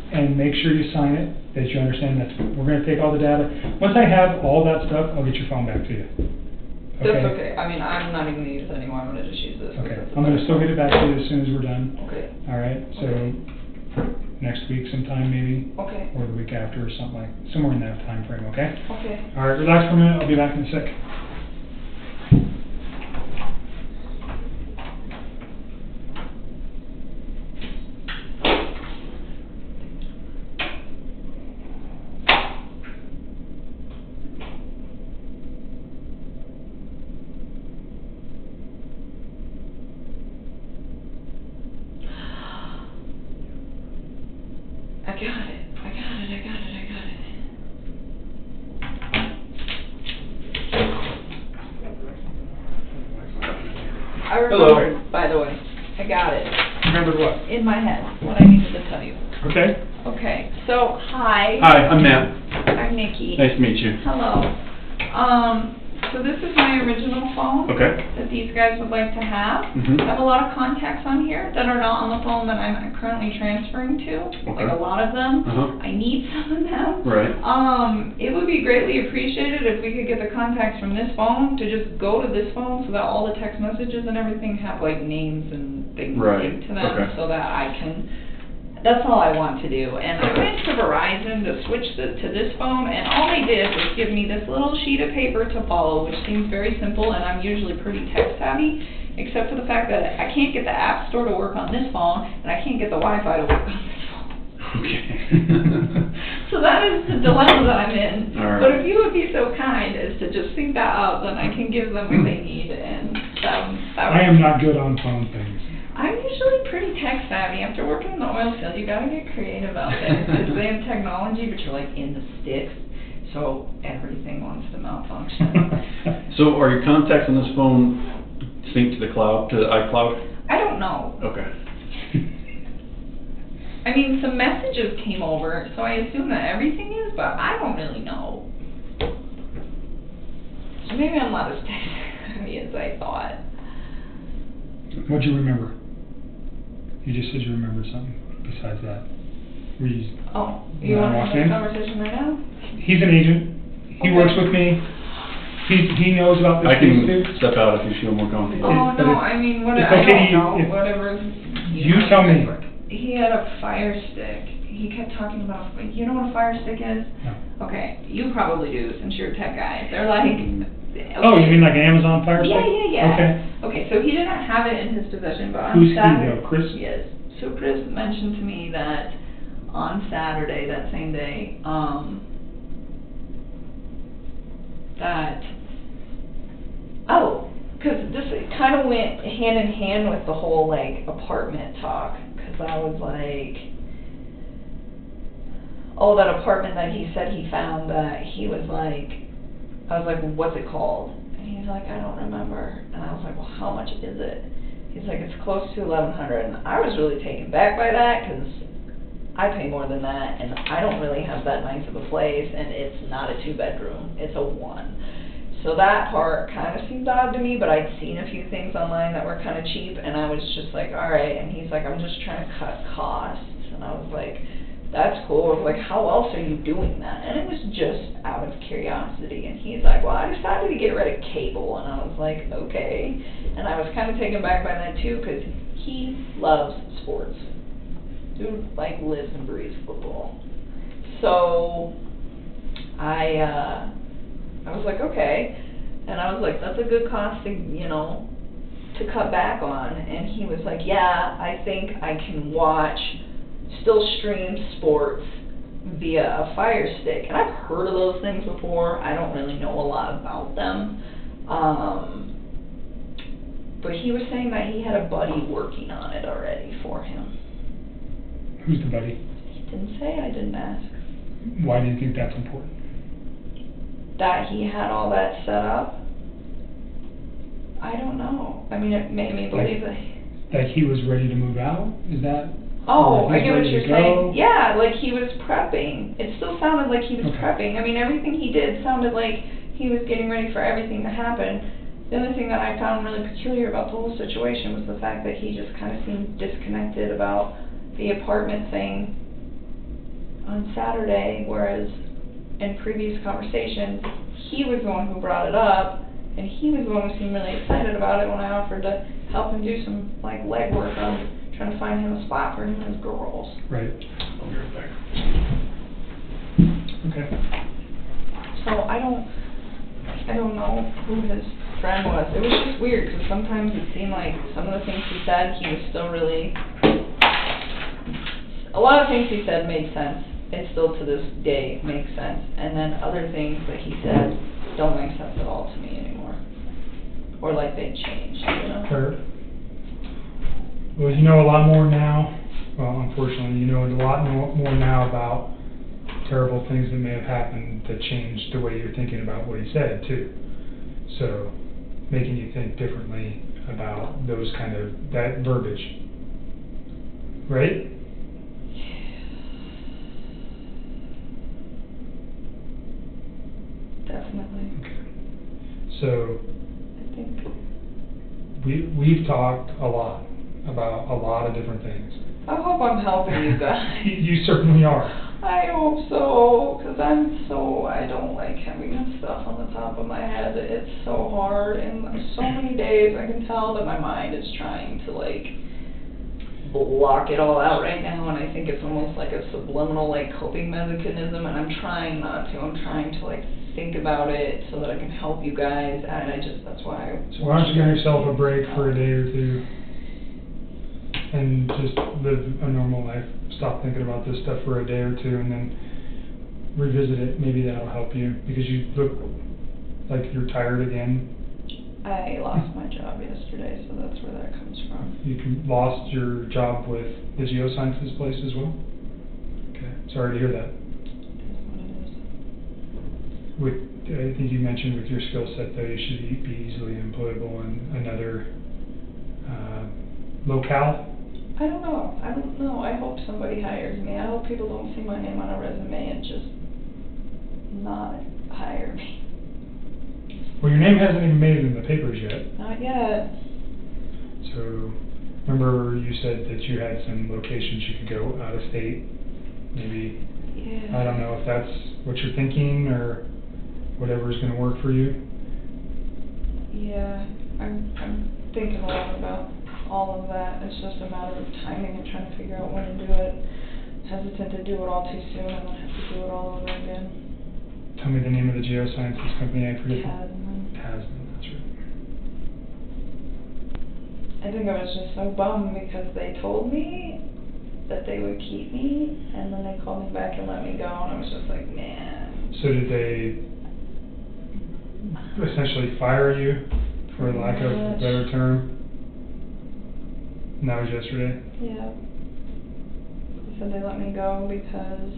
and make sure you sign it, that you understand that we're going to take all the data. Once I have all that stuff, I'll get your phone back to you. Okay? That's okay. I mean, I'm not even going to use it anymore. I'm going to just use this. Okay. I'm going to still get it back to you as soon as we're done. Okay. All right. So next week sometime maybe. Okay. Or the week after or something like, somewhere in that time frame, okay? Okay. All right. Relax for a minute. I'll be back in a sec. I got it. I remembered, by the way. I got it. Remembered what? In my head, what I needed to tell you. Okay. Okay, so, hi. Hi, I'm Matt. I'm Nikki. Nice to meet you. Hello. So this is my original phone. Okay. That these guys would like to have. Mhm. I have a lot of contacts on here that are not on the phone that I'm currently transferring to. Okay. Like a lot of them. Uh-huh. I need some of them. Right. It would be greatly appreciated if we could get the contacts from this phone to just go to this phone so that all the text messages and everything have like names and things Right. linked to them, Okay. so that I can. That's all I want to do. And I went to Verizon to switch to this phone, and all they did was give me this little sheet of paper to follow, which seems very simple, and I'm usually pretty tech savvy, except for the fact that I can't get the App Store to work on this phone, and I can't get the Wi-Fi to work on this phone. Okay. So that is the dilemma that I'm in. All right. But if you would be so kind as to just sync that up, then I can give them what they need, and that I am not good on phone things. I'm usually pretty tech savvy. After working in the oil field, you gotta get creative out there. Because they have technology, but you're like in the sticks, so everything wants to malfunction. So are your contacts on this phone synced to the cloud, to the iCloud? I don't know. Okay. I mean, some messages came over, so I assume that everything is, but I don't really know. So maybe I'm not as tech savvy as I thought. What'd you remember? You just said you remembered something besides that. Oh, you want to have this conversation right now? He's an agent. He works with me. He knows about this I can too. step out if you feel more comfortable. Oh, but no, it's- I mean, it's I okay, don't know, if- whatever. You tell me. He had a fire stick. He kept talking about, you know what a fire stick is? No. Okay, you probably do, since you're a tech guy. They're like... Okay. Oh, you mean like an Amazon Fire Stick? Yeah. Okay. Okay, so he didn't have it in his possession, but on Who's he Saturday... though, Chris? Yes. So Chris mentioned to me that on Saturday, that same day, because this kind of went hand in hand with the whole, like, apartment talk, because I was like, oh, that apartment that he said he found, that he was like, I was like, well, what's it called? And he's like, I don't remember. And I was like, well, how much is it? He's like, it's close to $1,100. And I was really taken back by that, because I pay more than that, and I don't really have that nice of a place, and it's not a 2-bedroom, it's a 1. So that part kind of seemed odd to me, but I'd seen a few things online that were kind of cheap, and I was just like, all right. And he's like, I'm just trying to cut costs. And I was like, that's cool. I was like, how else are you doing that? And it was just out of curiosity. And he's like, well, I decided to get rid of cable. And I was like, okay. And I was kind of taken back by that too, because he loves sports. Dude, like, lives and breathes football. So I was like, okay. And I was like, that's a good cost to, to cut back on. And he was like, yeah, I think I can still stream sports via a Fire Stick. And I've heard of those things before. I don't really know a lot about them. But he was saying that he had a buddy working on it already for him. Who's the buddy? He didn't say, I didn't ask. Why do you think that's important? That he had all that set up? I don't know. I mean, it made me believe that he was ready to move out? Is that? Oh, I get what you're saying. Go? Yeah, like he was prepping. It still sounded like he was prepping. I mean, everything he did sounded like he was getting ready for everything to happen. The only thing that I found really peculiar about the whole situation was the fact that he just kind of seemed disconnected about the apartment thing on Saturday, whereas in previous conversations, he was the one who brought it up, and he was the one who seemed really excited about it when I offered to help him do some, like, legwork on trying to find him a spot for him and his girls. Right. I'll be right back. Okay. So I don't know who his friend was. It was just weird, because sometimes it seemed like some of the things he said, he was still really... A lot of things he said made sense. It still to this day makes sense. And then other things that he said don't make sense at all to me anymore. Or like they changed, Heard. Well, you know a lot more now. Well, unfortunately, you know a lot more now about terrible things that may have happened that changed the way you're thinking about what he said, too. So, making you think differently about those that verbiage. Right? Definitely. Okay. So, I think we've talked a lot about a lot of different things. I hope I'm helping you guys. You certainly are. I hope so, because I don't like having this stuff on the top of my head. It's so hard, and so many days I can tell that my mind is trying to, like, block it all out right now, and I think it's almost like a subliminal, like, coping mechanism, and I'm trying not to. I'm trying to, like, think about it so that I can help you guys, and that's why So why don't you give yourself a break for a day or two and just live a normal life. Stop thinking about this stuff for a day or two and then revisit it. Maybe that'll help you, because you look like you're tired again. I lost my job yesterday, so that's where that comes from. You lost your job with the geosciences place as well? Okay, sorry to hear that. I think you mentioned with your skill set, though, you should be easily employable in another locale. I don't know. I hope somebody hires me. I hope people don't see my name on a resume and just not hire me. Well, your name hasn't even made it in the papers yet. Not yet. So, remember you said that you had some locations you could go out of state? Maybe, Yeah. I don't know if that's what you're thinking or whatever is going to work for you. Yeah, I'm thinking a lot about all of that. It's just a matter of timing and trying to figure out when to do it. Hesitant to do it all too soon and then have to do it all over again. Tell me the name of the geosciences company. I forget. Tasman, that's right. I think I was just so bummed because they told me that they would keep me, and then they called me back and let me go, and I was just like, man. So did they essentially fire you, for lack of a better term? And that was yesterday? Yeah. They said they let me go because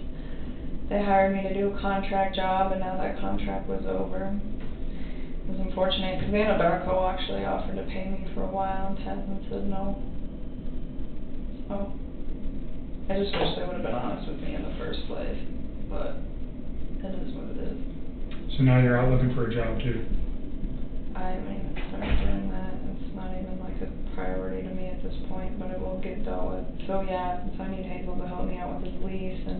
they hired me to do a contract job, and now that contract was over. It was unfortunate because Anadarko actually offered to pay me for a while, and Tasman said no. So I just wish they would have been honest with me in the first place, but it is what it is. So now you're out looking for a job too? I haven't even started doing that. It's not even like a priority to me at this point, but it will get dealt with. So yeah, so I need Hazel to help me out with his lease and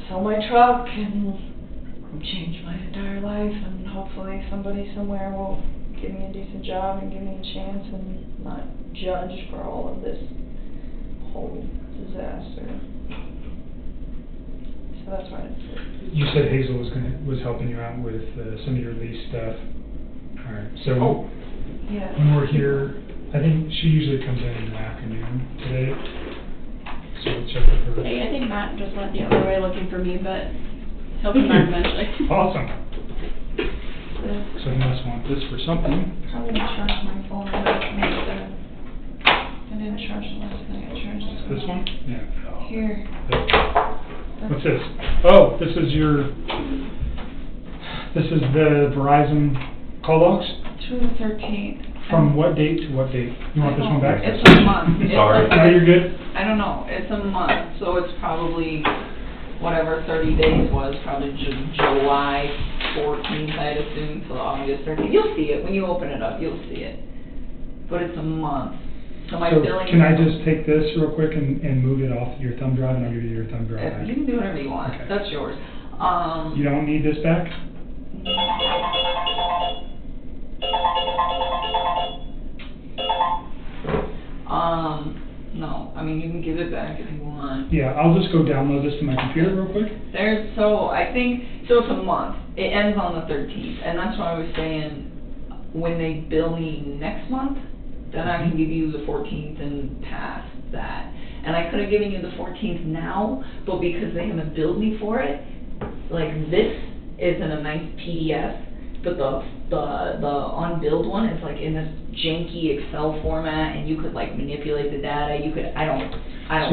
sell my truck and change my entire life, and hopefully somebody somewhere will give me a decent job and give me a chance and not judge for all of this whole disaster. So that's why it's... You said Hazel was helping you out with some of your lease stuff. All right. So yeah. when we're here, I think she usually comes in the afternoon today. So we'll check with her. Hey, I think Matt just went the other way looking for me, but he'll be back eventually. Awesome. So you must want this for something. Probably gonna charge my phone. I didn't charge the last thing. I charged This one? Yeah. Here. What's this? Oh, this is the Verizon call logs? To the 13th. From what date to what date? You want this one back? It's a month. Sorry. Okay, you're good? I don't know. It's a month, so it's probably whatever 30 days was, probably July 14th, I'd assume, till August 13th. You'll see it. When you open it up, you'll see it. But it's a month. So my billing... Can I just take this real quick and move it off your thumb drive, and I'll give you your thumb drive back? You can do whatever you want. Okay. That's yours. You don't need this back? No. I mean, you can give it back if you want. Yeah, I'll just go download this to my computer real quick. I think it's a month. It ends on the 13th, and that's why I was saying when they bill me next month, then I can give you the 14th and past that. And I could have given you the 14th now, but because they haven't billed me for it, like this is in a nice PDF, but the unbilled one is like in this janky Excel format, and you could like manipulate the data. You could I don't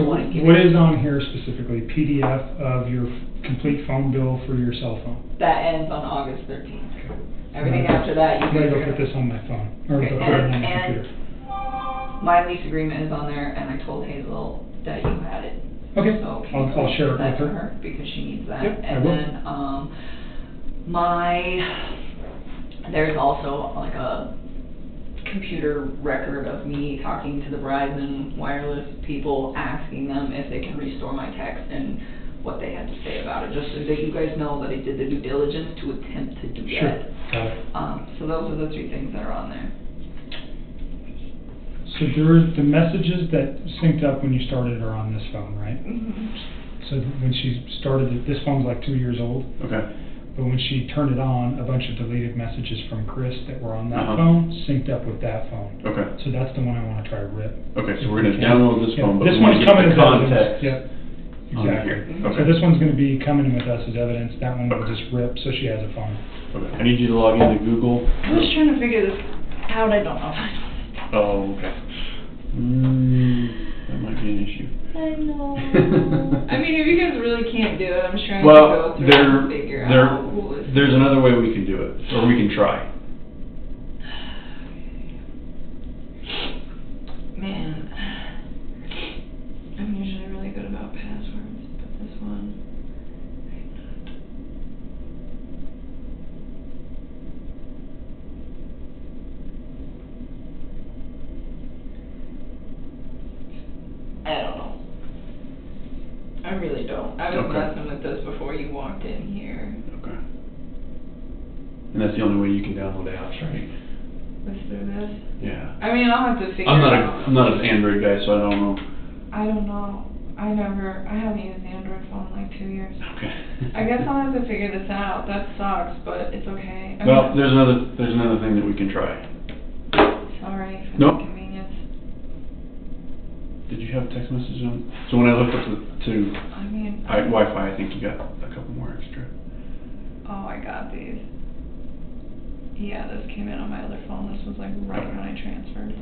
want to give. What is on here specifically? PDF of your complete phone bill for your cell phone. That ends on August 13th. Okay. Everything after that, you I'm gonna can go put this on my phone, or Okay, go put it on my and computer. my lease agreement is on there, and I told Hazel that you had it. Okay, So I'll share it that with to her. because she needs that. Yep, I And will. then there's also like a computer record of me talking to the Verizon wireless people, asking them if they can restore my text and what they had to say about it, just so that you guys know that I did the due diligence to attempt to do Sure, that. got it. So those are the three things that are on there. So the messages that synced up when you started are on this phone, right? Mm-hmm. So when she started it, this phone's like 2 years old. Okay. But when she turned it on, a bunch of deleted messages from Chris that were on that Uh-huh. phone synced up with that phone. Okay. So that's the one I want to try to rip. Okay, so we're gonna download this Yeah, phone, but this we wanna one's get coming the as evidence. context Yep, on exactly. here. So Okay. this one's going to be coming with us as evidence. That one will just rip, so she has a phone. Okay. I need you to log into Google. I'm just trying to figure this out. I don't know. Oh, okay. That might be an issue. I know. I mean, if you guys really can't do it, I'm just trying Well, to go through and figure out who is. there's another way we can do it, or we can try. Man, I'm usually really good about passwords, but this one, I'm not. I don't know. I really don't. I was Okay. messing with this before you walked in here. Okay. And that's the only way you can download apps, right? Let's do this. Yeah. I mean, I'll have to figure I'm out. not an Android guy, so I don't know. I don't know. I haven't used the Android phone in like 2 years. Okay. I guess I'll have to figure this out. That sucks, but it's okay. I Well, mean, there's another thing that we can try. sorry for Nope. the inconvenience. Did you have text messages on? So when I looked up to I mean, Wi-Fi, I think you got a couple more extra. oh, I got these. Yeah, this came in on my other phone. This was like right Okay. when I transferred.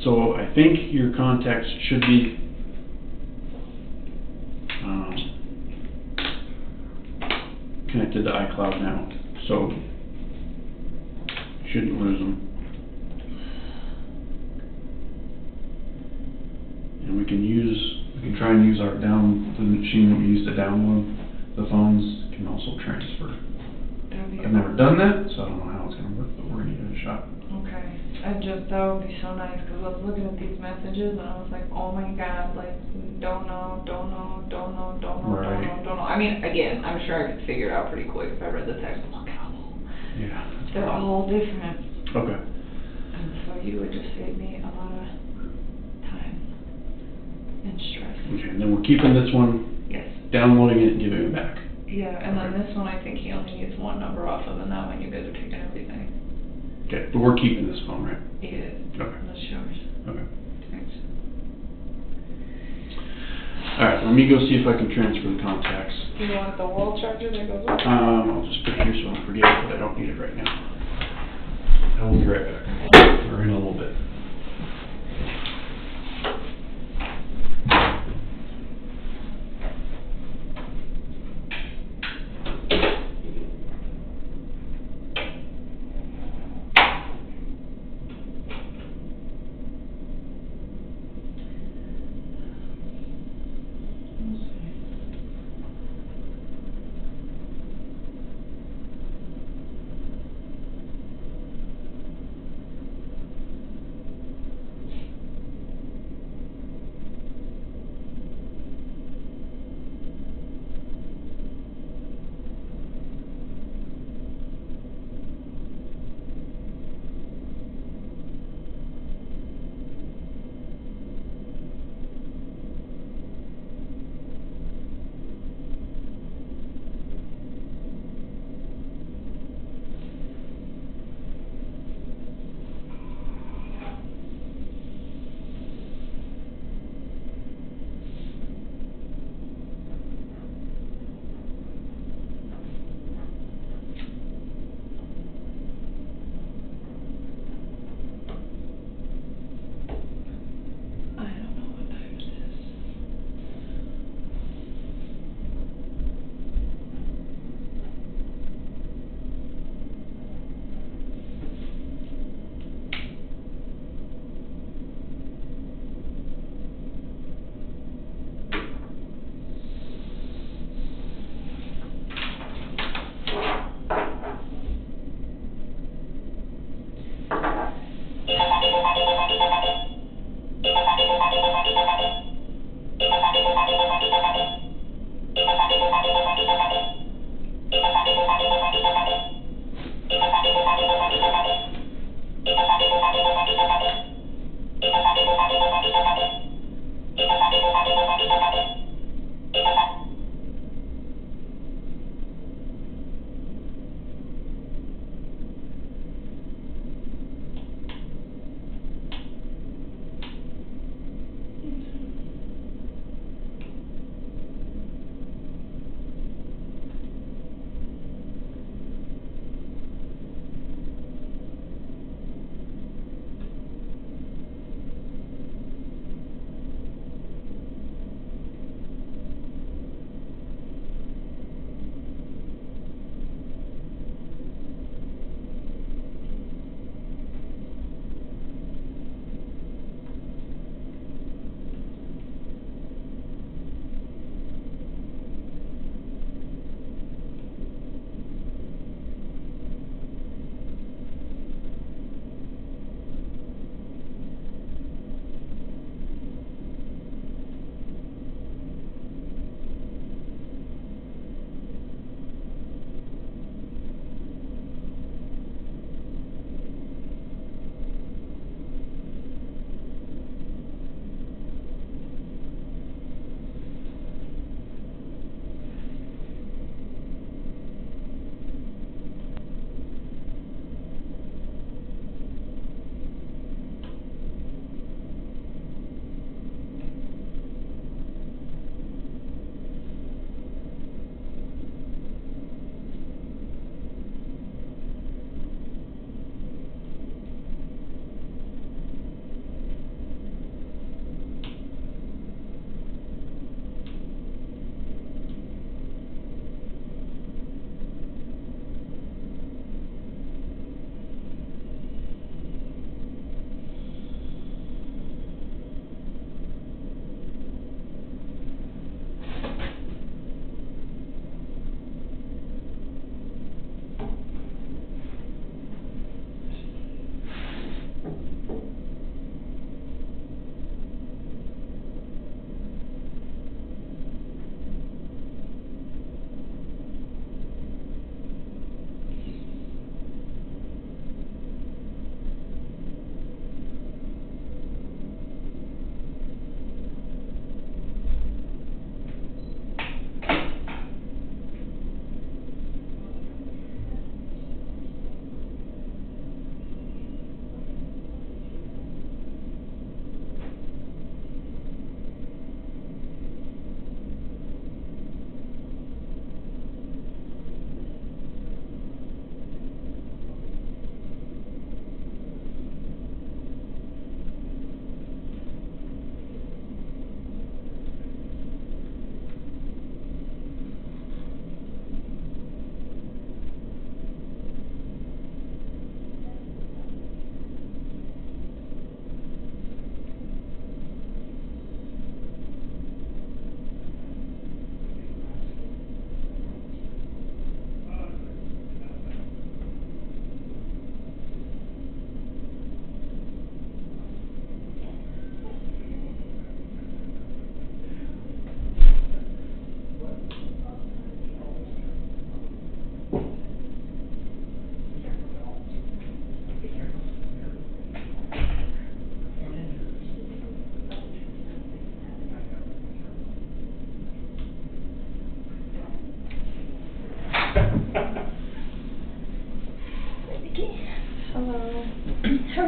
So I think your contacts should be connected to iCloud now, so you shouldn't lose them. we can try and use the machine that we use to download the phones, can also transfer. That'd be I've never done that, so I don't know how it's gonna work, but we're gonna give it a shot. Okay, that would be so nice, cause I was looking at these messages and I was like, oh my god, like, don't know. Right. I mean, again, I'm sure I could figure it out pretty quick if I read the textbook. Yeah. They're all different. Okay. And so you would just save me a lot of time and stress. Okay, and then we're keeping this one, Yes. downloading it and giving it back. Yeah, and then this one, I think he only needs one number off of, and that one you guys are taking everything. Okay, but we're keeping this phone, right? Yeah. Okay. That's yours. Okay. Thanks. Alright, let me go see if I can transfer the contacts. Do you want the wall charger that goes with it? I'll just put it here so I don't forget it, but I don't need it right now. I will be right back. Or in a little bit.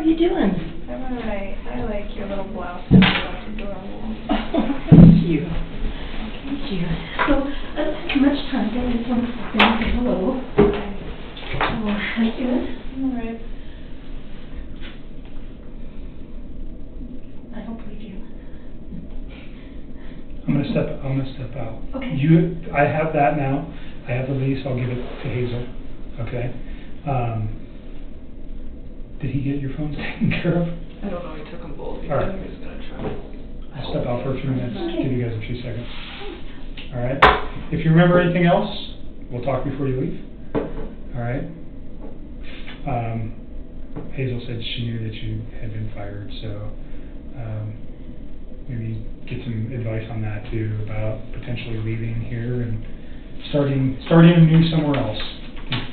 you doing? I'm alright. I like your little blouse. It's adorable. Thank you. Thank you. So, I don't have much time. I just want to stop in and say hello. Oh, how you doing? Alright. I don't believe you. I'm gonna step out. Okay. I have that now. I have the lease. I'll give it to Hazel. Okay. Did he get your phones taken care of? I don't know, he took them both. He All right. said he was gonna try. I'll step out for a few minutes. Okay. Give you guys a few seconds. All right. If you remember anything else, we'll talk before you leave. All right. Hazel said she knew that you had been fired, so maybe get some advice on that too, about potentially leaving here and starting anew somewhere else.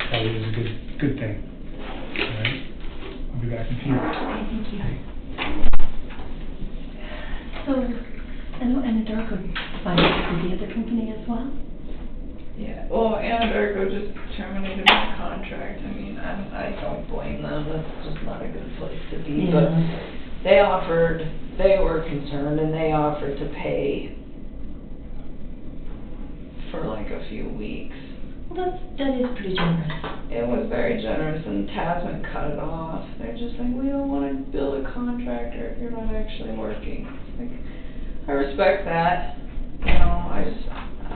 Probably is a good thing. All right. I'll be back in a few. Thank you. So, I know Anadarko fired for the other company as well? Yeah, well, Anadarko just terminated my contract. I mean, I don't blame them. That's just not a good place to be. Yeah. But they were concerned, and they offered to pay for like a few weeks. Well, that is pretty generous. It was very generous, and Tasman cut it off. They're just like, we don't want to bill a contractor if you're not actually working. It's like, I respect that. You know, I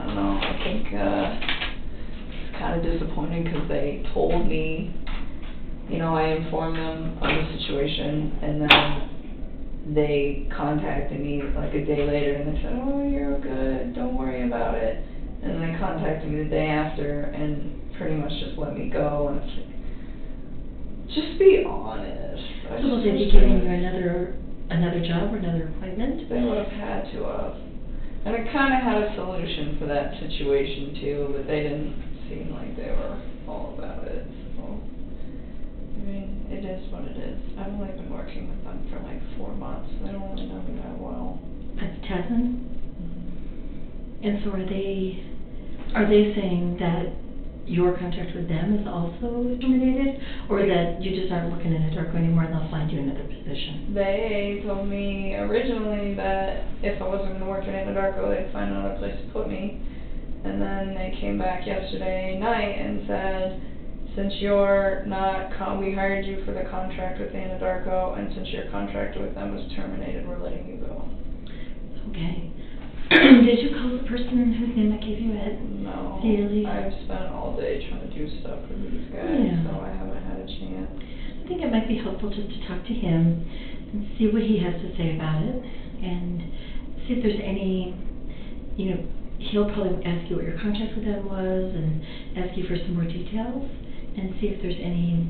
don't know. I think it's kind of disappointing because they told me, you know, I informed them of the situation, and then they contacted me like a day later, and they said, oh, you're good, don't worry about it. And they contacted me the day after and pretty much just let me go. And it's like, just be honest. So will they be giving you another job or another appointment? They would have had to have. And I kind of had a solution for that situation too, but they didn't seem like they were all about it. So, I mean, it is what it is. I've only been working with them for like 4 months. They don't really know me that well. At Tasman? And so are they saying that your contract with them is also terminated, or that you just aren't working in Anadarko anymore and they'll find you another position? They told me originally that if I wasn't going to work in Anadarko, they'd find another place to put me. And then they came back yesterday night and said, since you're not, we hired you for the contract with Anadarko, and since your contract with them was terminated, we're letting you go. Okay. Did you call the person whose name I gave you a head? No. Daily? I've spent all day trying to do stuff for these guys, Yeah. so I haven't had a chance. I think it might be helpful just to talk to him and see what he has to say about it, and see if there's any, you know, he'll probably ask you what your contract with them was and ask you for some more details, and see if there's any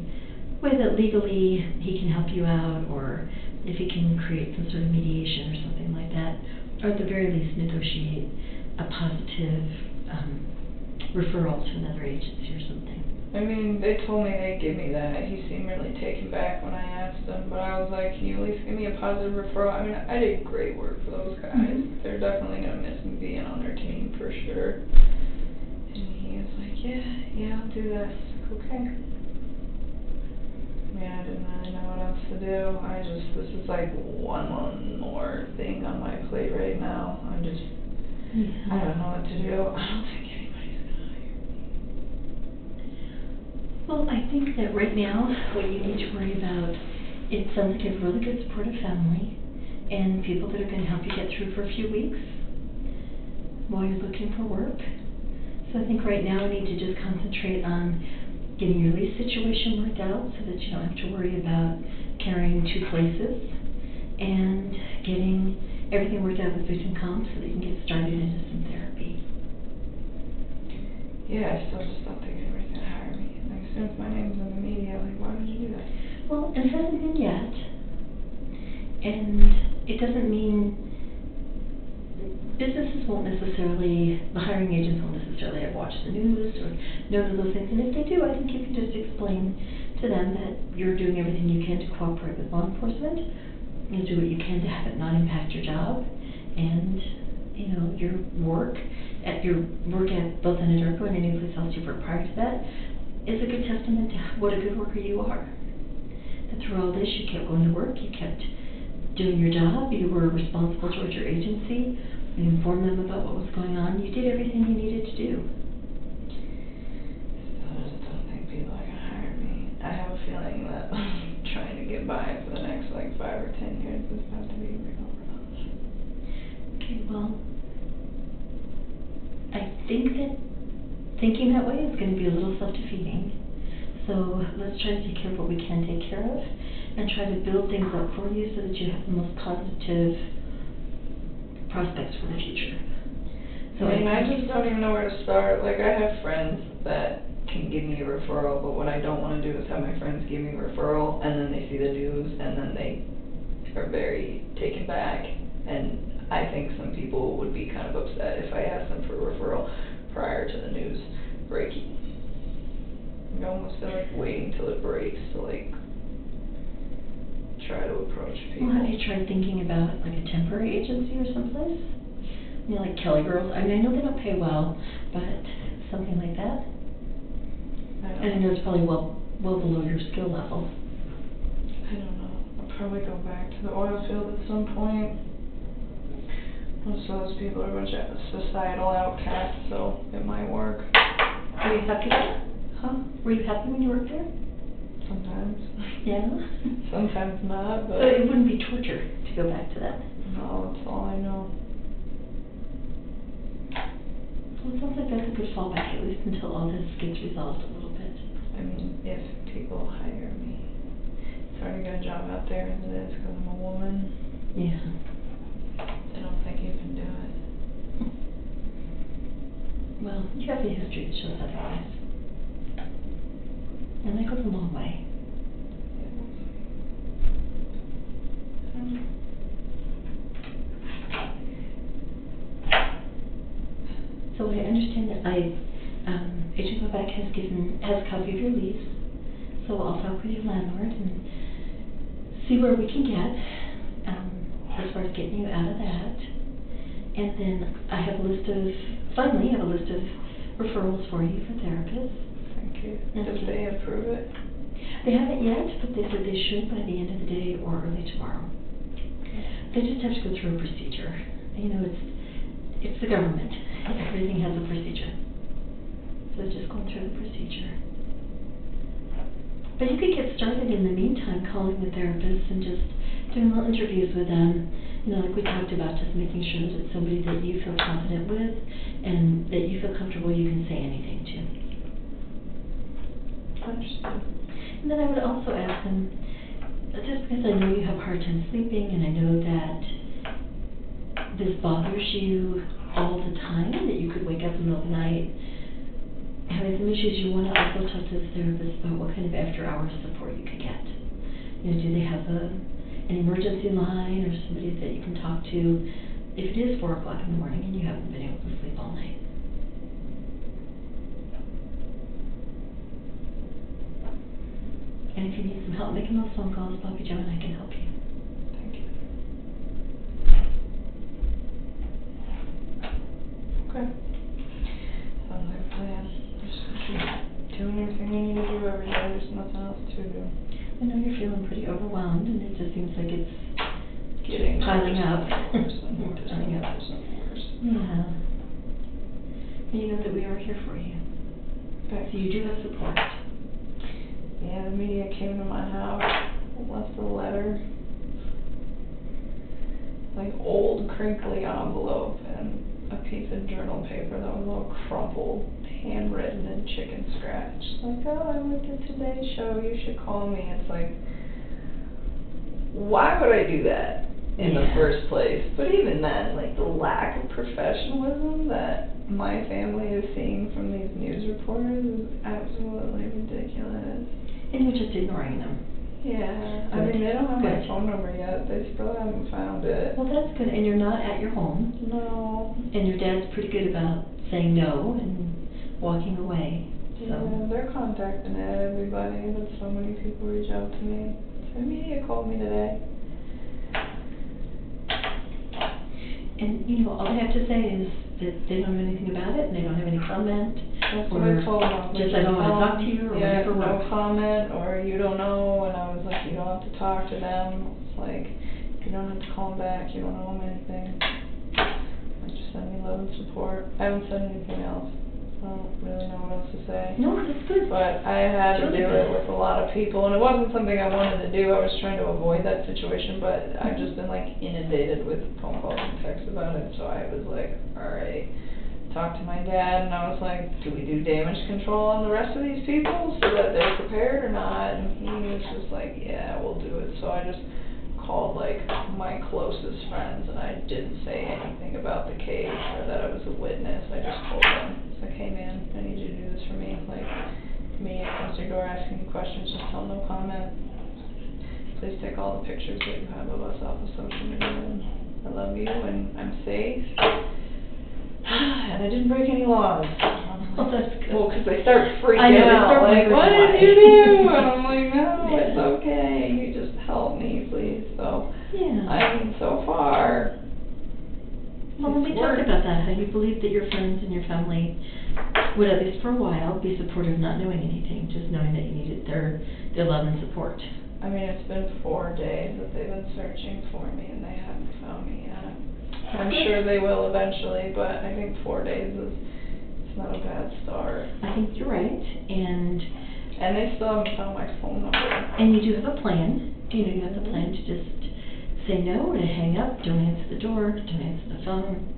way that legally he can help you out, or if he can create some sort of mediation or something like that, or at the very least negotiate a positive referral to another agency or something. I mean, they told me they'd give me that. He seemed really taken back when I asked them, but I was like, can you at least give me a positive referral? I mean, I did great work for those guys. Mm-hmm. They're definitely going to miss me being on their team for sure. And he was like, yeah, I'll do that. I was like, okay. I mean, I didn't really know what else to do. This is like one more thing on my plate right now. I don't know what to do. I don't think anybody's going to hire me. Well, I think that right now, what you need to worry about, it sounds like you have a really good supportive family, and people that are going to help you get through for a few weeks while you're looking for work. So I think right now we need to just concentrate on getting your lease situation worked out so that you don't have to worry about carrying 2 places, and getting everything worked out with victim comp so that you can get started into some therapy. Yeah, I still just don't think anybody's going to hire me. Like, as soon as my name's in the media, like, why would you do that? Well, it hasn't been yet, and it doesn't mean businesses won't necessarily, the hiring agents won't necessarily have watched the news or known those things, and if they do, I think you can just explain to them that you're doing everything you can to cooperate with law enforcement, and do what you can to have it not impact your job, and, you know, your work at both Anadarko and any place else you've worked prior to that is a good testament to what a good worker you are. that through all this, you kept going to work, you kept doing your job, you were responsible towards your agency, you informed them about what was going on, you did everything you needed to do. I just don't think people are gonna hire me. I have a feeling that trying to get by for the next like 5 or 10 years is about to be real rough. Okay, well, I think that thinking that way is going to be a little self-defeating. So let's try to take care of what we can take care of and try to build things up for you so that you have the most positive prospects for the future. So I mean, I just don't even know where to start. Like, I have friends that can give me a referral, but what I don't want to do is have my friends give me a referral and then they see the news and then they are very taken back. And I think some people would be kind of upset if I asked them for a referral prior to the news breaking. I almost feel like waiting till it breaks to like try to approach people. Well, have you tried thinking about like a temporary agency or someplace? You know, like Kelly Girls. I mean, I know they don't pay well, but something like that. And I know it's probably well below your skill level. I don't know. I'll probably go back to the oil field at some point. Most of those people are a bunch of societal outcasts, so it might work. Were you happy there? Huh? Were you happy when you worked there? Sometimes. Yeah? Sometimes not, but... So it wouldn't be torture to go back to that? No, that's all I know. Well, it sounds like that's a good fallback, at least until all this gets resolved a little bit. I mean, if people hire me. It's hard to get a job out there as it is because I'm a woman. Yeah. I don't think you can do it. Well, you have a history that shows otherwise. And that goes a long way. So I understand that Agent Quebec has a copy of your lease. So I'll talk with your landlord and see where we can get as far as getting you out of that. And then I have a list of referrals for you for therapists. Thank you. Did they approve it? They haven't yet, but they said they should by the end of the day or early tomorrow. They just have to go through a procedure. You know, it's the government. Everything has a procedure. So it's just going through the procedure. But you could get started in the meantime calling the therapists and just doing little interviews with them. You know, like we talked about, just making sure that it's somebody that you feel confident with and that you feel comfortable you can say anything to. Understood. And then I would also ask them, just because I know you have a hard time sleeping and I know that this bothers you all the time, that you could wake up in the middle of the night having some issues, you want to also talk to the therapist about what kind of after-hours support you could get. You know, do they have an emergency line or somebody that you can talk to if it is 4 o'clock in the morning and you haven't been able to sleep all night? And if you need some help making those phone calls, Bobby Joe and I can help you. Thank you. Okay. Sounds like a plan. Just keep doing everything we need to do every day. There's nothing else to do. I know you're feeling pretty overwhelmed, and it just seems like it's Getting piling up. Worse and worse and Piling up. worse and worse. Yeah. And you know that we are here for you. Okay. So you do have support. Yeah, the media came to my house, left a letter, like old crinkly envelope and a piece of journal paper that was all crumpled, handwritten and chicken scratch. Like, oh, I went to Today's Show, you should call me. It's like, why would I do that in the first place? But even then, like the lack of professionalism that my family is seeing from these news reporters is absolutely ridiculous. And you're just ignoring them. Yeah, I Good. mean, they don't have my Good. phone number yet. They still haven't found it. Well, that's good. And you're not at your home. No. And your dad's pretty good about saying no and walking away. Yeah, So. they're contacting everybody, but so many people reach out to me. The media called me today. And, you know, all they have to say is that they don't know anything about it and they don't have any comment That's what I told him. just I don't wanna talk to you, or yeah, whatever no works. comment, or you don't know, and I was like, you don't have to talk to them. It's like, you don't have to call them back, you don't owe them anything. Like, just send me love and support. I haven't said anything else. I don't really know what else to say. No, that's good. But I had to do it with a lot of people, and it wasn't something I wanted to do. I was trying to avoid that situation, but I've just been like inundated with phone calls and texts about it, so I was like, alright. Talked to my dad, and I was like, do we do damage control on the rest of these people so that they're prepared or not? And he was just like, yeah, we'll do it. So I just called like my closest friends, and I didn't say anything about the case or that I was a witness. I just told them, it's like, hey man, I need you to do this for me. Like, me comes to your door asking you questions, just tell them no comment. Please take all the pictures that you have of us off of social media, and I love you, and I'm safe. And I didn't break any laws. Oh, that's good. Well, because they start freaking I know, they out, start like, wondering what why. did you do? And I'm like, no, Yeah. it's okay, you just help me, please. So, Yeah. I mean, so far, Well, when we it's talked worked. about that, how you believed that your friends and your family would, at least for a while, be supportive, not knowing anything, just knowing that you needed their love and support. I mean, it's been 4 days that they've been searching for me, and they haven't found me yet. I'm sure they will eventually, but I think 4 days it's not a bad start. I think you're right, and they still haven't found my phone number. you do have a plan. You know, you have the plan to just say no, to hang up, don't answer the door, don't answer the phone.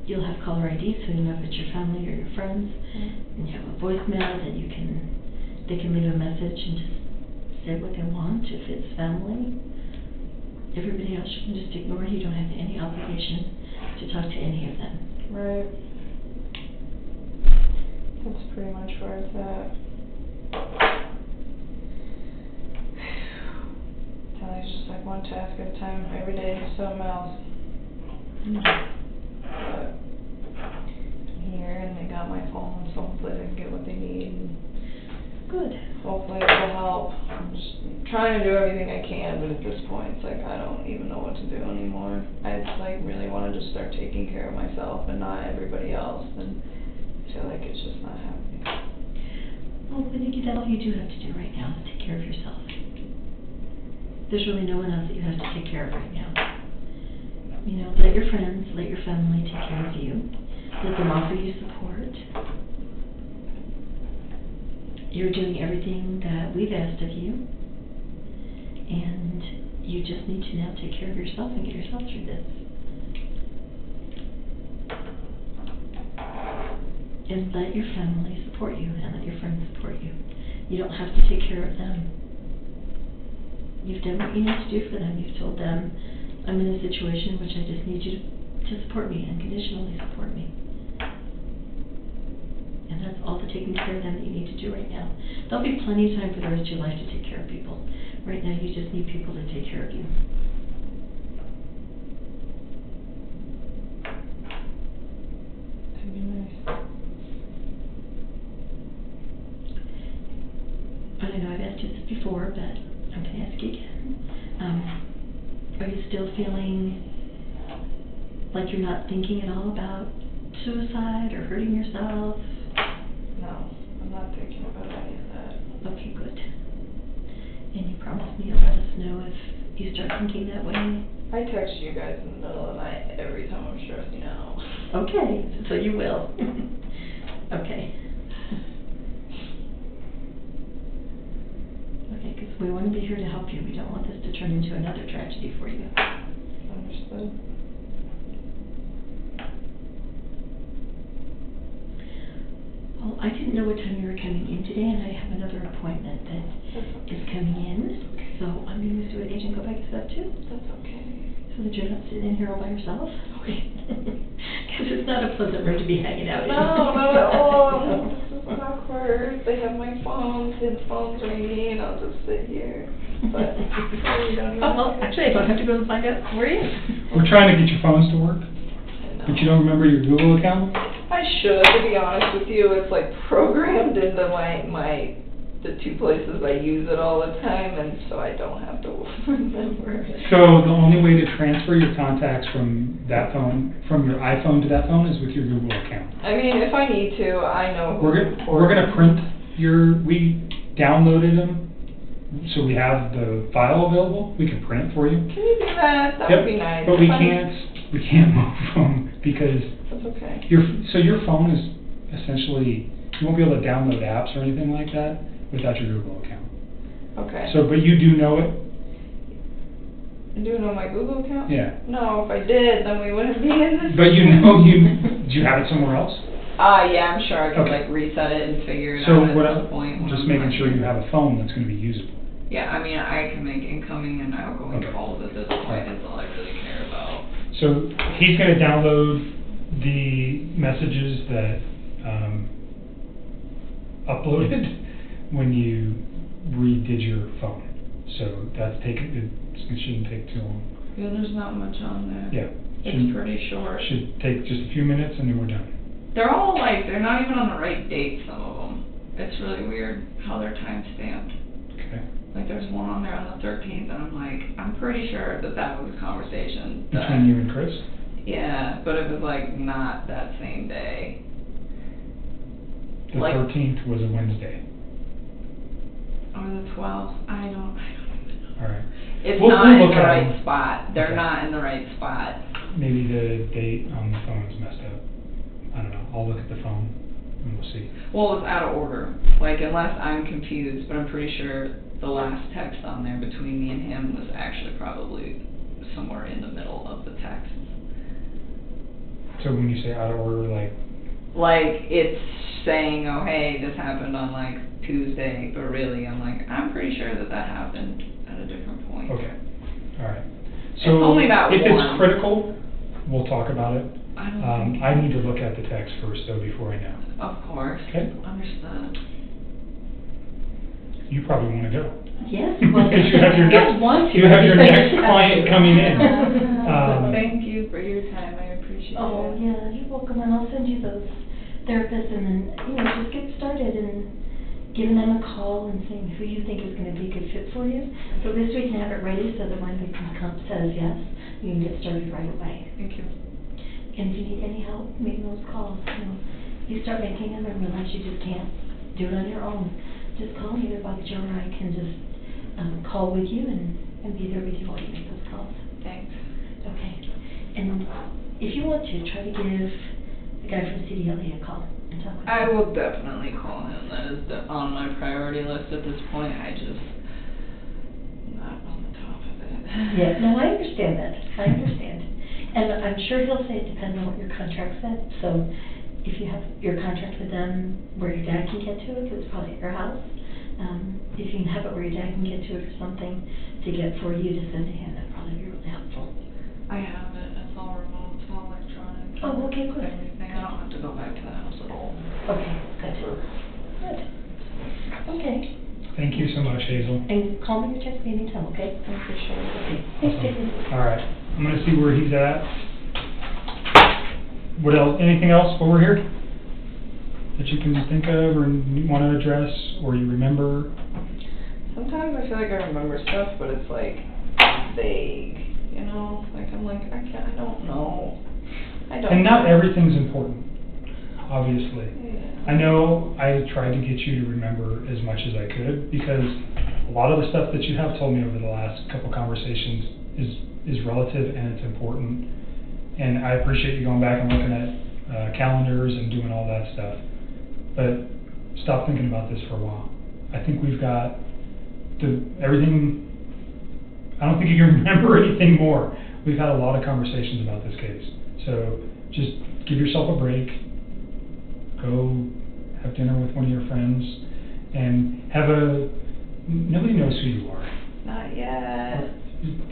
You'll have caller ID, so you know if it's your family or your friends, and you have a voicemail that they can leave a message and just say what they want. If it's family, everybody else you can just ignore. You don't have any obligation to talk to any of them. Right. That's pretty much where it's at. It's just like one task at a time. Every day do something else. But I'm here, and they got my phone, so hopefully they can get what they need. Good. Hopefully it will help. I'm just trying to do everything I can, but at this point, it's like I don't even know what to do anymore. I just like really want to just start taking care of myself and not everybody else, and I feel like it's just not happening. Well, I think that's all you do have to do right now, is take care of yourself. There's really no one else that you have to take care of right now. You know, let your friends, let your family take care of you. Let them offer you support. You're doing everything that we've asked of you, and you just need to now take care of yourself and get yourself through this. And let your family support you, and let your friends support you. You don't have to take care of them. You've done what you need to do for them. You've told them, I'm in a situation in which I just need you to support me, unconditionally support me. And that's all the taking care of them that you need to do right now. There'll be plenty of time for the rest of your life to take care of people. Right now, you just need people to take care of you. That'd be nice. I know I've asked you this before, but I'm going to ask you again. Are you still feeling like you're not thinking at all about suicide or hurting yourself? No, I'm not thinking about any of that. Okay, good. And you promised me you'll let us know if you start thinking that way? I text you guys in the middle of the night every time I'm stressing out. Okay, so you will. Okay. Okay, because we want to be here to help you. We don't want this to turn into another tragedy for you. Understood. Well, I didn't know what time you were coming in today, and I have another appointment that is coming in. So I'm going to do it, Agent, go back to that too. That's okay. So that you're not sitting in here all by yourself? Okay. Because it's not a pleasant room to be hanging out in. No, not at all. This is awkward. They have my phone, his phone's ringing, and I'll just sit here. But you don't even well, actually, I don't have to go and find out where he is. We're trying to get your phones to work, but you don't remember your Google account? I should, to be honest with you. It's like programmed into my the two places I use it all the time, and so I don't have to remember. So the only way to transfer your contacts from that phone, from your iPhone to that phone, is with your Google account. I mean, if I need to, I know. We're gonna print we downloaded them, so we have the file available. We can print it for you. Can you do that? That would be nice. But we can't move them because That's okay. your phone is essentially, you won't be able to download apps or anything like that without your Google account. Okay. So, but you do know it? Do you know my Google account? Yeah. No, if I did, then we wouldn't be in this. But do you have it somewhere else? Yeah, I'm sure I could Okay. like reset it and figure it So out what at I'm this point. when just I'm making not sure you here. have a phone that's gonna be usable. Yeah, I mean, I can make incoming and outgoing Okay. calls at this point, is all I really care about. So he's gonna download the messages that, uploaded when you redid your phone. So it shouldn't take too long. Yeah, there's not much on there. Yeah. It's Shouldn't- pretty short. Should take just a few minutes and then we're done. They're all like, they're not even on the right date, some of them. It's really weird how they're time stamped. Okay. Like, there's one on there on the 13th, and I'm like, I'm pretty sure that was a conversation. that- Between you and Chris? Yeah, but it was like not that same day. The Like- 13th was a Wednesday. Or the 12th, I don't even know. All right. It's We'll not in look the at right them. spot. They're Okay. not in the right spot. Maybe the date on the phone is messed up. I don't know. I'll look at the phone and we'll see. Well, it's out of order, like, unless I'm confused, but I'm pretty sure the last text on there between me and him was actually probably somewhere in the middle of the text. So when you say out of order, like, Like, it's saying, oh, hey, this happened on, like, Tuesday, but really, I'm like, I'm pretty sure that happened at a different point. okay, all right. It's So only that if one. it's critical, we'll talk about it. I don't think. I need to look at the text first though before I know. Of course. Okay. Understood. You probably want to go. Yes, well, Because you have your I don't next, want to. you have your next client coming in. Thank you for your time, I appreciate it. Oh, yeah, you're welcome, and I'll send you those therapists, and then, just get started and giving them a call and seeing who you think is gonna be a good fit for you. So this we can have it ready, so that when the comp says yes, you can get started right away. Thank you. And if you need any help making those calls, you start making them and realize you just can't do it on your own. Just call me, either Bob, Joe, or I can just, call with you and be there with you while you make those calls. Thanks. Okay, and if you want to, try to give the guy from CDLA a call and talk with him. I will definitely call him. That is on my priority list at this point. Not on the top of it. Yeah, no, I understand that, I understand. And I'm sure he'll say it depends on what your contract said, so if you have your contract with them where your dad can get to it, 'cause it's probably at your house, if you can have it where your dad can get to it or something to get for you to send to him, that'd probably be really helpful. I have it. It's all remote. It's all electronic. Oh, okay, good. Everything. I don't have to go back to the house at all. Okay, good. Good. Okay, Thank you so much, Hazel. and call me or text me anytime, okay? I appreciate it. Okay, thanks, Awesome. Jason. All right, I'm gonna see where he's at. What else, anything else while we're here? That you can think of or you wanna address or you remember? Sometimes I feel like I remember stuff, but it's like vague, Like I'm like, I don't know. And not everything's important, obviously. Yeah. I know I tried to get you to remember as much as I could because a lot of the stuff that you have told me over the last couple conversations is relative and it's important. And I appreciate you going back and looking at calendars and doing all that stuff. But stop thinking about this for a while. I think we've got everything. I don't think you can remember anything more. We've had a lot of conversations about this case. So just give yourself a break. Go have dinner with one of your friends and nobody knows who you are. Not yet.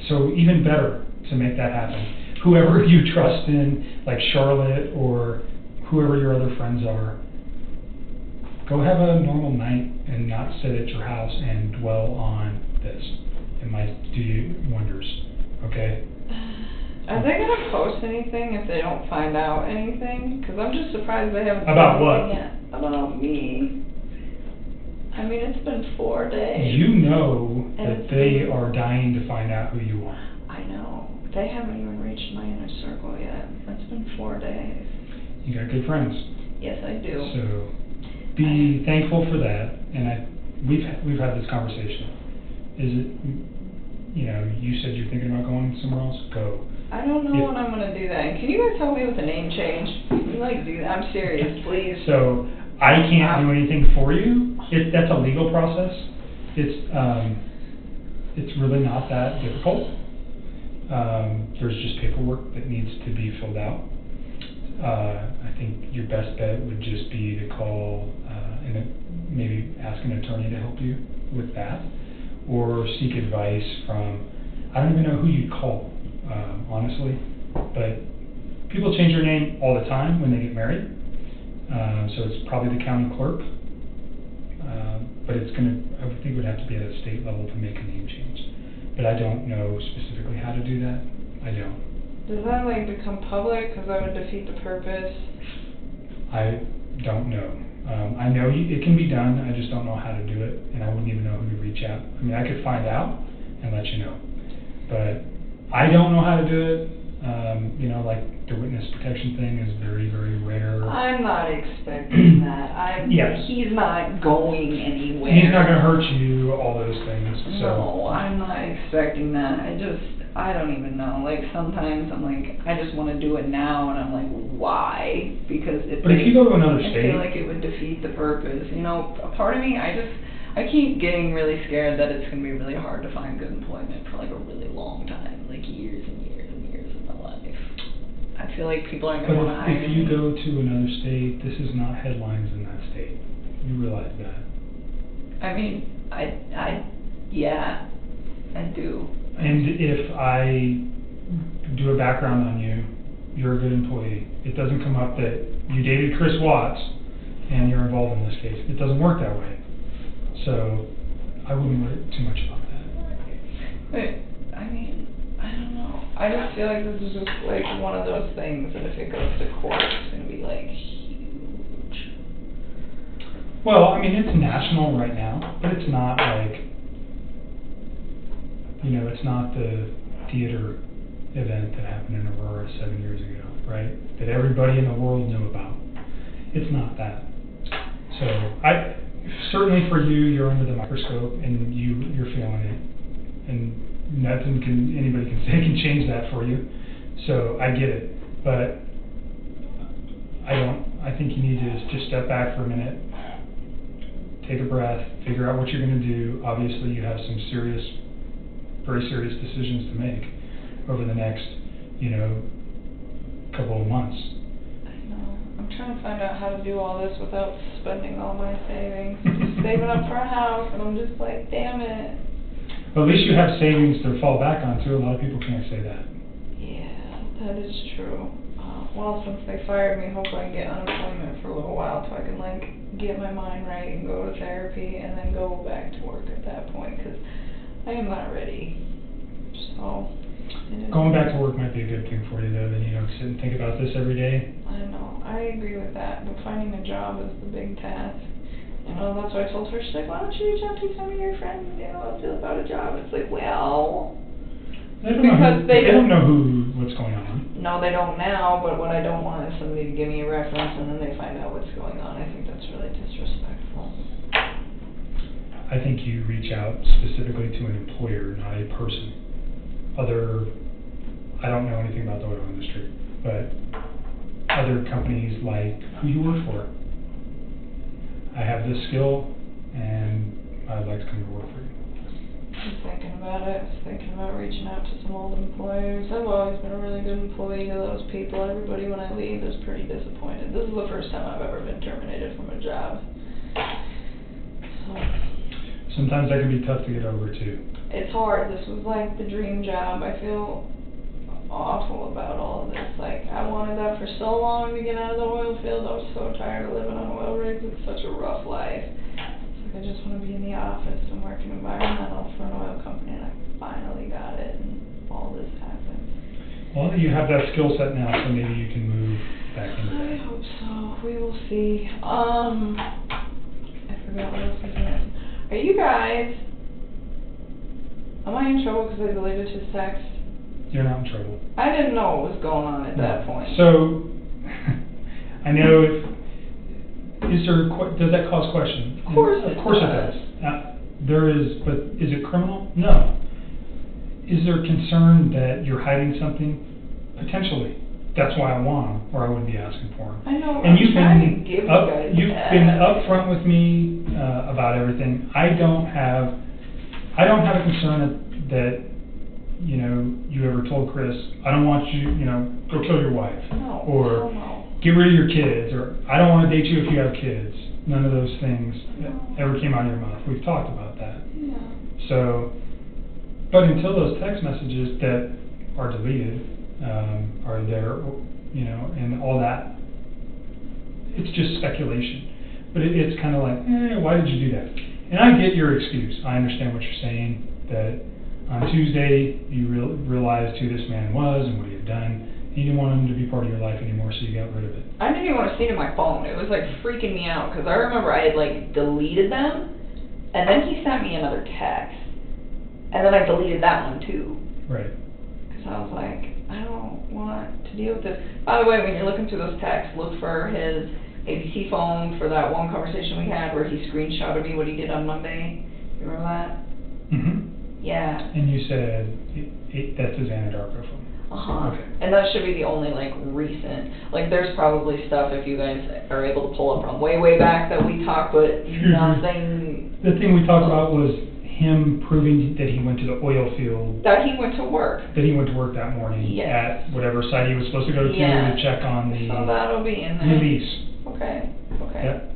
So even better to make that happen. Whoever you trust in, like Charlotte or whoever your other friends are, go have a normal night and not sit at your house and dwell on this. It might do you wonders, okay? Are they gonna post anything if they don't find out anything? Because I'm just surprised they haven't. About done what? anything yet. About me. I mean, it's been 4 days. You know And that it's they been- are dying to find out who you are. I know. They haven't even reached my inner circle yet. It's been 4 days. You got good friends. Yes, I do. So be thankful for that. And we've had this conversation. Is it, you said you're thinking about going somewhere else? Go. I don't know If- when I'm gonna do that. And can you guys help me with a name change? Can you do that? I'm serious, please. So I can't do anything for you. That's a legal process. It's really not that difficult. There's just paperwork that needs to be filled out. I think your best bet would just be to call and maybe ask an attorney to help you with that, or seek advice from, I don't even know who you'd call, honestly, but people change their name all the time when they get married, so it's probably the county clerk, but I would think it would have to be at a state level to make a name change, but I don't know specifically how to do that. I don't. Does that become public? Because that would defeat the purpose. I don't know. I know it can be done, I just don't know how to do it, and I wouldn't even know who to reach out. I mean, I could find out and let you know, but I don't know how to do it. The witness protection thing is very, very rare. I'm not expecting that. Yes. He's not going anywhere. He's not gonna hurt you, all those things, so. No, I'm not expecting that. I don't even know. Sometimes I'm I just want to do it now, and I'm why? Because But if you go to another I state. feel like it would defeat the purpose. A part of me, I keep getting really scared that it's going to be really hard to find good employment for a really long time, years and years and years of my life. I feel like people aren't going to want to But hire if you me. go to another state, this is not headlines in that state. You realize that. I mean, yeah, I do. And if I do a background on you, you're a good employee. It doesn't come up that you dated Chris Watts and you're involved in this case. It doesn't work that way. So I wouldn't worry too much about that. But, I mean, I don't know. I just feel like this is just one of those things that if it goes to court, it's going to be huge. Well, I mean, it's national right now, but it's not it's not the theater event that happened in Aurora 7 years ago, right? That everybody in the world knew about. It's not that. So certainly for you, you're under the microscope and you're feeling it, and anybody can change that for you. So I get it, but I think you need to just step back for a minute, take a breath, figure out what you're going to do. Obviously, you have some very serious decisions to make over the next, couple of months. I know. I'm trying to find out how to do all this without spending all my savings. Just saving up for a house, and I'm just damn it. But at least you have savings to fall back on, too. A lot of people can't say that. Yeah, that is true. Well, since they fired me, hopefully I can get unemployment for a little while so I can get my mind right and go to therapy and then go back to work at that point, because I am not ready. So. Going back to work might be a good thing for you, though. Then you don't sit and think about this every day. I know. I agree with that. But finding a job is the big task. That's why I told her, she's why don't you reach out to some of your friends, about a job. It's well. They don't know what's going on. No, they don't now, but what I don't want is somebody to give me a reference and then they find out what's going on. I think that's really disrespectful. I think you reach out specifically to an employer, not a person. I don't know anything about the oil industry, but other companies like who you work for. I have this skill, and I'd like to come to work for you. I'm thinking about it. I was thinking about reaching out to some old employers. I've always been a really good employee to those people. Everybody, when I leave, is pretty disappointed. This is the first time I've ever been terminated from a job. So. Sometimes that can be tough to get over, too. It's hard. This was the dream job. I feel awful about all of this. I wanted that for so long to get out of the oil field. I was so tired of living on oil rigs. It's such a rough life. I just want to be in the office and work in environmental for an oil company, and I finally got it, and all this happened. Well, you have that skill set now, so maybe you can move back into that. I hope so. We will see. I forgot what else was next. Are you guys, am I in trouble because I deleted his text? You're not in trouble. I didn't know what was going on at that point. So, I know does that cause question? Of course it Of course does. it does. There is, but is it criminal? No. Is there concern that you're hiding something? Potentially. That's why I want them, or I wouldn't be asking for them. I know, And I'm trying to give you guys you've that. been upfront with me about everything. I don't have a concern that you ever told Chris, I don't want you, go kill your wife. No, or no. get rid of your kids, or I don't want to date you if you have kids. None of those things ever came out of your mouth. We've talked about that. Yeah. So, but until those text messages that are deleted are there, and all that, it's just speculation. But it's kind of like, why did you do that? And I get your excuse. I understand what you're saying, that on Tuesday you realized who this man was and what he had done. You didn't want him to be part of your life anymore, so you got rid of it. I didn't even want to see it in my phone. It was like freaking me out because I remember I had like deleted them, and then he sent me another text, and then I deleted that one too. Right. Because I was like, I don't want to deal with this. By the way, when you're looking through those texts, look for his ABC phone for that one conversation we had where he screenshotted me what he did on Monday. You remember that? Mm-hmm. Yeah. And you said that's his Anadarko phone. Uh-huh. Okay. And that should be the only, like, recent, like, there's probably stuff if you guys are able to pull up from way, way back that we talked, but nothing. The thing we talked about was him proving that he went to the oil field. That he went to work. That he went to work that morning. Yes. At whatever site he was supposed to go to check on the So that'll be in there. release. Okay, okay. Yep.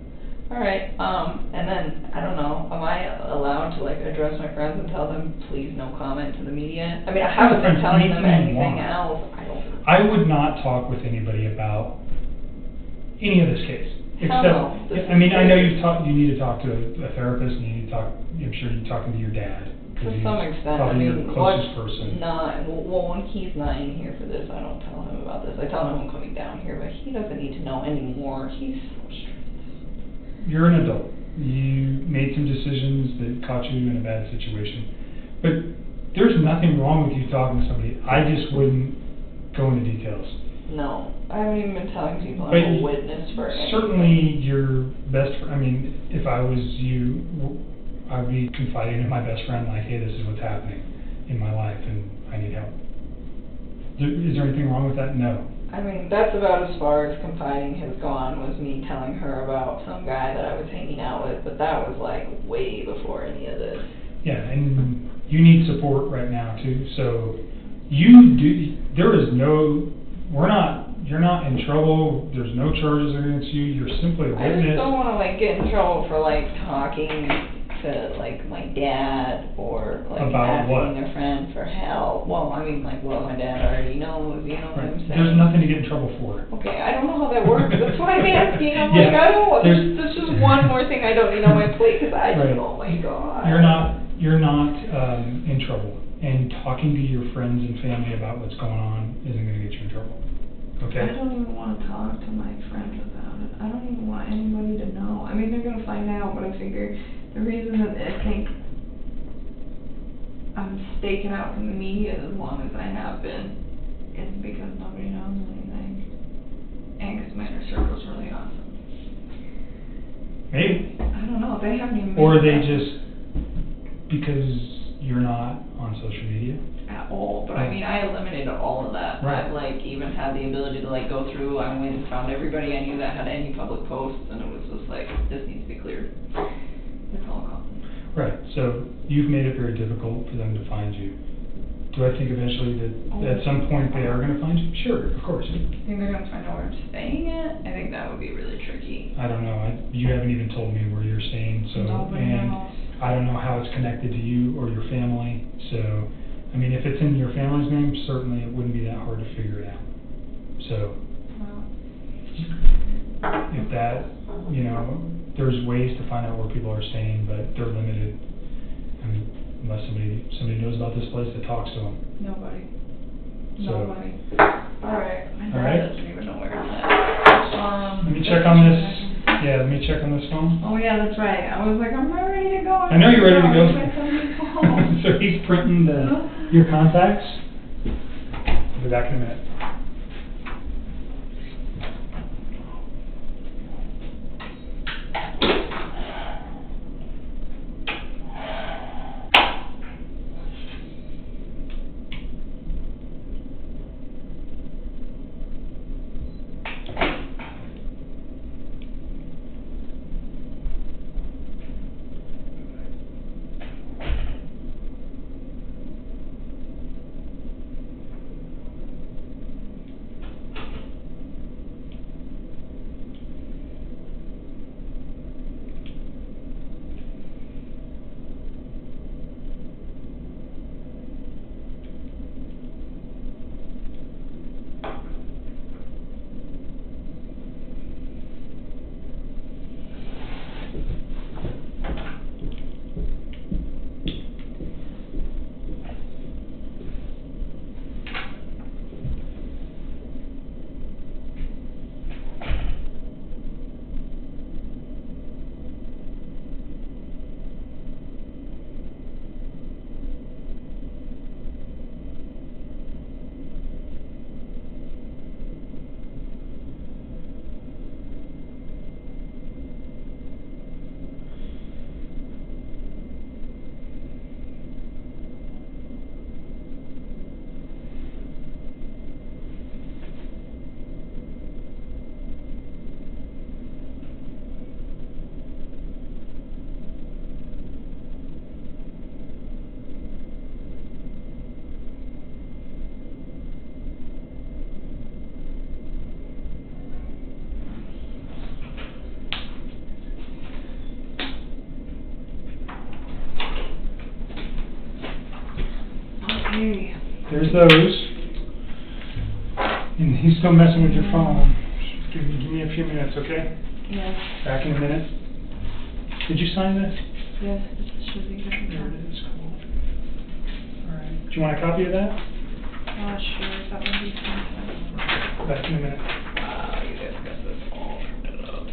All right, and then, I don't know, am I allowed to, like, address my friends and tell them, please no comment to the media? I mean, I haven't been telling them anything else. I would not talk with anybody about any of this case. Except, I mean, I know you need to talk to a therapist, and you need to talk, I'm sure you're talking to your dad. To some extent, I probably mean, your closest person. when he's not in here for this, I don't tell him about this. I tell him I'm coming down here, but he doesn't need to know anymore. He's so strict. You're an adult. You made some decisions that caught you in a bad situation. But there's nothing wrong with you talking to somebody. I just wouldn't go into details. No, I haven't even been telling people But I'm a witness for anything. Certainly your best friend, I mean, if I was you, I'd be confiding in my best friend, like, hey, this is what's happening in my life and I need help. Is there anything wrong with that? No. I mean, that's about as far as confiding has gone, was me telling her about some guy that I was hanging out with, but that was like way before any of this. Yeah, and you need support right now too, so you're not in trouble, there's no charges against you, you're simply a I witness. just don't wanna like get in trouble for like talking to like my dad or like About what? asking a friend for help. Well, I mean like what my dad already knows, you know what I'm saying? There's nothing to get in trouble for. Okay, I don't know how that works, that's why I'm asking, I'm Yeah, like, I don't want, there's- there's just one more thing I don't need on my plate, cause I just, Right. oh my god. You're not in trouble, and talking to your friends and family about what's going on isn't gonna get you in trouble, okay? I don't even wanna talk to my friends about it, I don't even want anybody to know, I mean, they're gonna find out, but I figure the reason that I think I'm staking out from the media as long as I have been is because nobody knows anything. And because my inner circle's really awesome. Maybe. I don't know, they haven't even. Or made they that just, because you're not on social media. at all, but I mean, I eliminated all of that. Right. I've like even had the ability to like go through, I went and found everybody I knew that had any public posts, and it was just like, this needs to be cleared. It's all gone. Right, so you've made it very difficult for them to find you. Do I think eventually that at some point they are gonna find you? Sure, of course. I think they're gonna find out where I'm staying at. I think that would be really tricky. I don't know, you haven't even told me where you're staying, so, Nobody and knows. I don't know how it's connected to you or your family, so, I mean, if it's in your family's name, certainly it wouldn't be that hard to figure it out. So, if that, there's ways to find out where people are staying, but they're limited. I mean, unless somebody knows about this place that talks to them. Nobody. So- Nobody. Alright. My All right. dad doesn't even know where it's at. Let me check on this Yeah, let me check on this phone. Oh, yeah, that's right. I was like, I'm ready to go. I know you're ready to go. Get somebody home. So he's printing your contacts. I'll be back in a minute. Okay. There's those. And he's still messing with your phone. Give me a few minutes, okay? Yes. Back in a minute. Did you sign this? Yes, it should be good. There it is, cool. Alright. Do you want a copy of that? Sure, that would be fine. Back in a minute. Wow, you guys got this all printed up.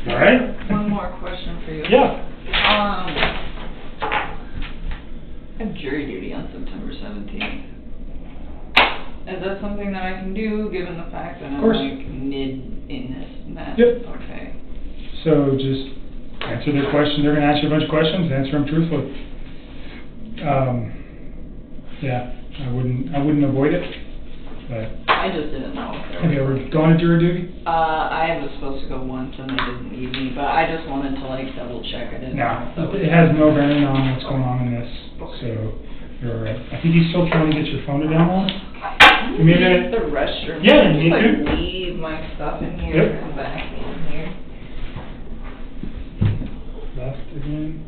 All right? One more question for you. Yeah. I have jury duty on September 17th. Is that something that I can do, given the fact that I'm course. like mid in this mess? Yep. Okay. So just answer their question. They're gonna ask you a bunch of questions, answer them truthfully. Yeah, I wouldn't avoid it, but. I just didn't know if there Have you was ever gone to jury duty? I was supposed to go once and they didn't need me, but I just wanted to like double check. I didn't know if that No, was. it has no bearing on what's going on in this, so you're all right. I think he's still trying to get your phone to download. You mean Use that? the restroom. Yeah, Just you like can. leave my stuff in here Yep. and back in here. Left again.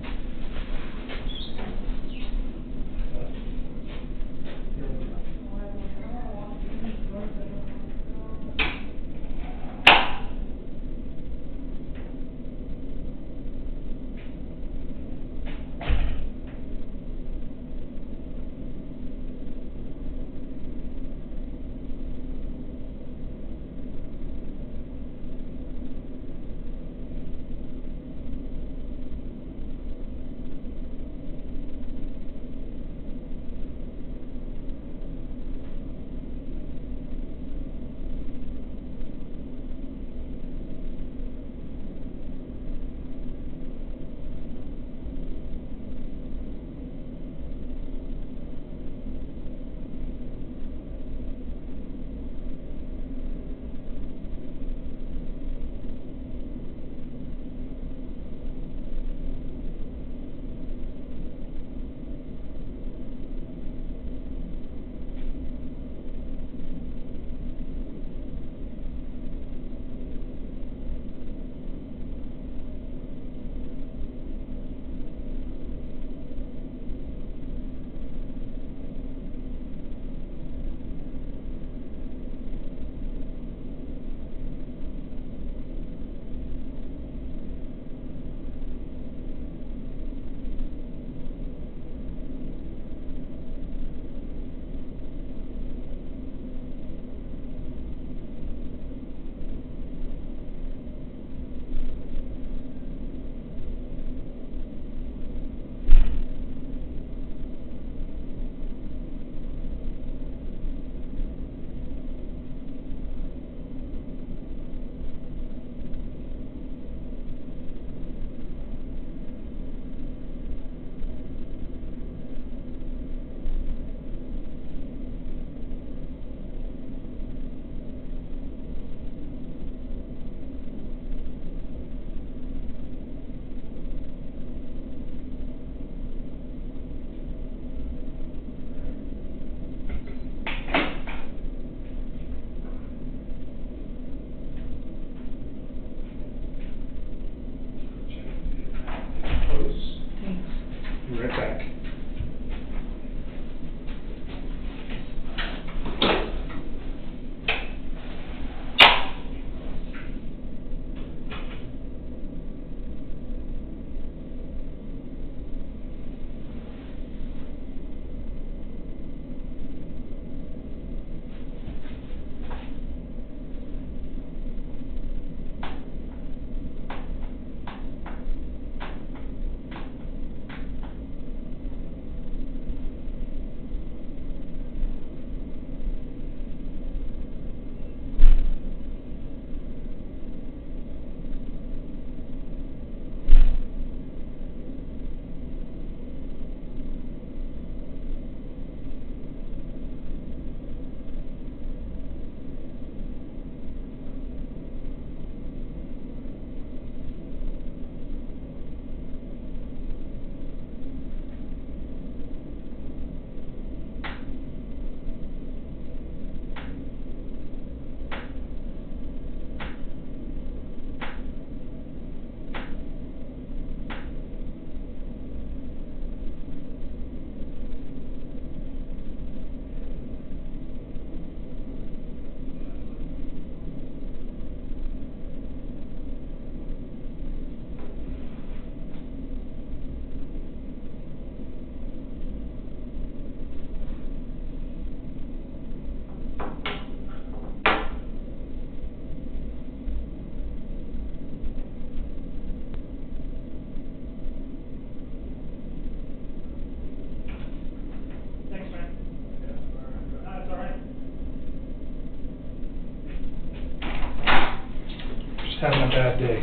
just having a bad day.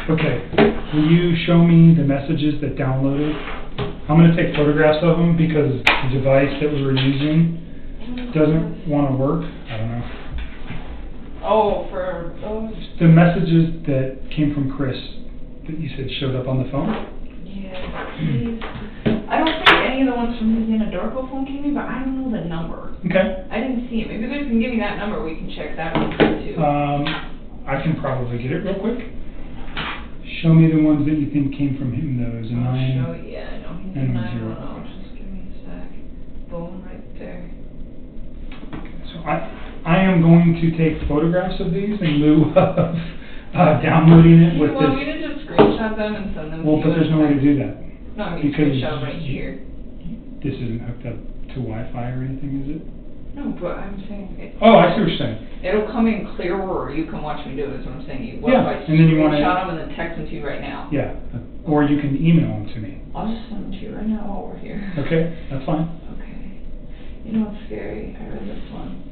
Okay, will you show me the messages that downloaded? I'm gonna take photographs of them because the device that we were using doesn't wanna work. I don't know. Oh, for those? The messages that came from Chris that you said showed up on the phone? Yeah, please. I don't think any of the ones from his Anadorco phone came in, but I don't know the number. Okay. I didn't see it. Maybe you guys can give me that number, we can check that real quick too. I can probably get it real quick. Show me the ones that you think came from him, those I'll nine. show you, yeah, I know he's a and 910, just give me a sec. Boom, right there. So I am going to take photographs of these in lieu of downloading it with You want me this. to just screenshot them and send them to you? Well, but there's no way to do that. No, I mean, because screenshot them right here. This isn't hooked up to Wi-Fi or anything, is it? No, but I'm saying, Oh, I see what you're saying. it'll come in clearer, or you can watch me do it, is what I'm saying. What Yeah, if I and then you wanna- screenshot them and then text them to you right now? Yeah, or you can email them to me. I'll just send them to you right now while we're here. Okay, that's fine. Okay. You know what's scary? I read this one.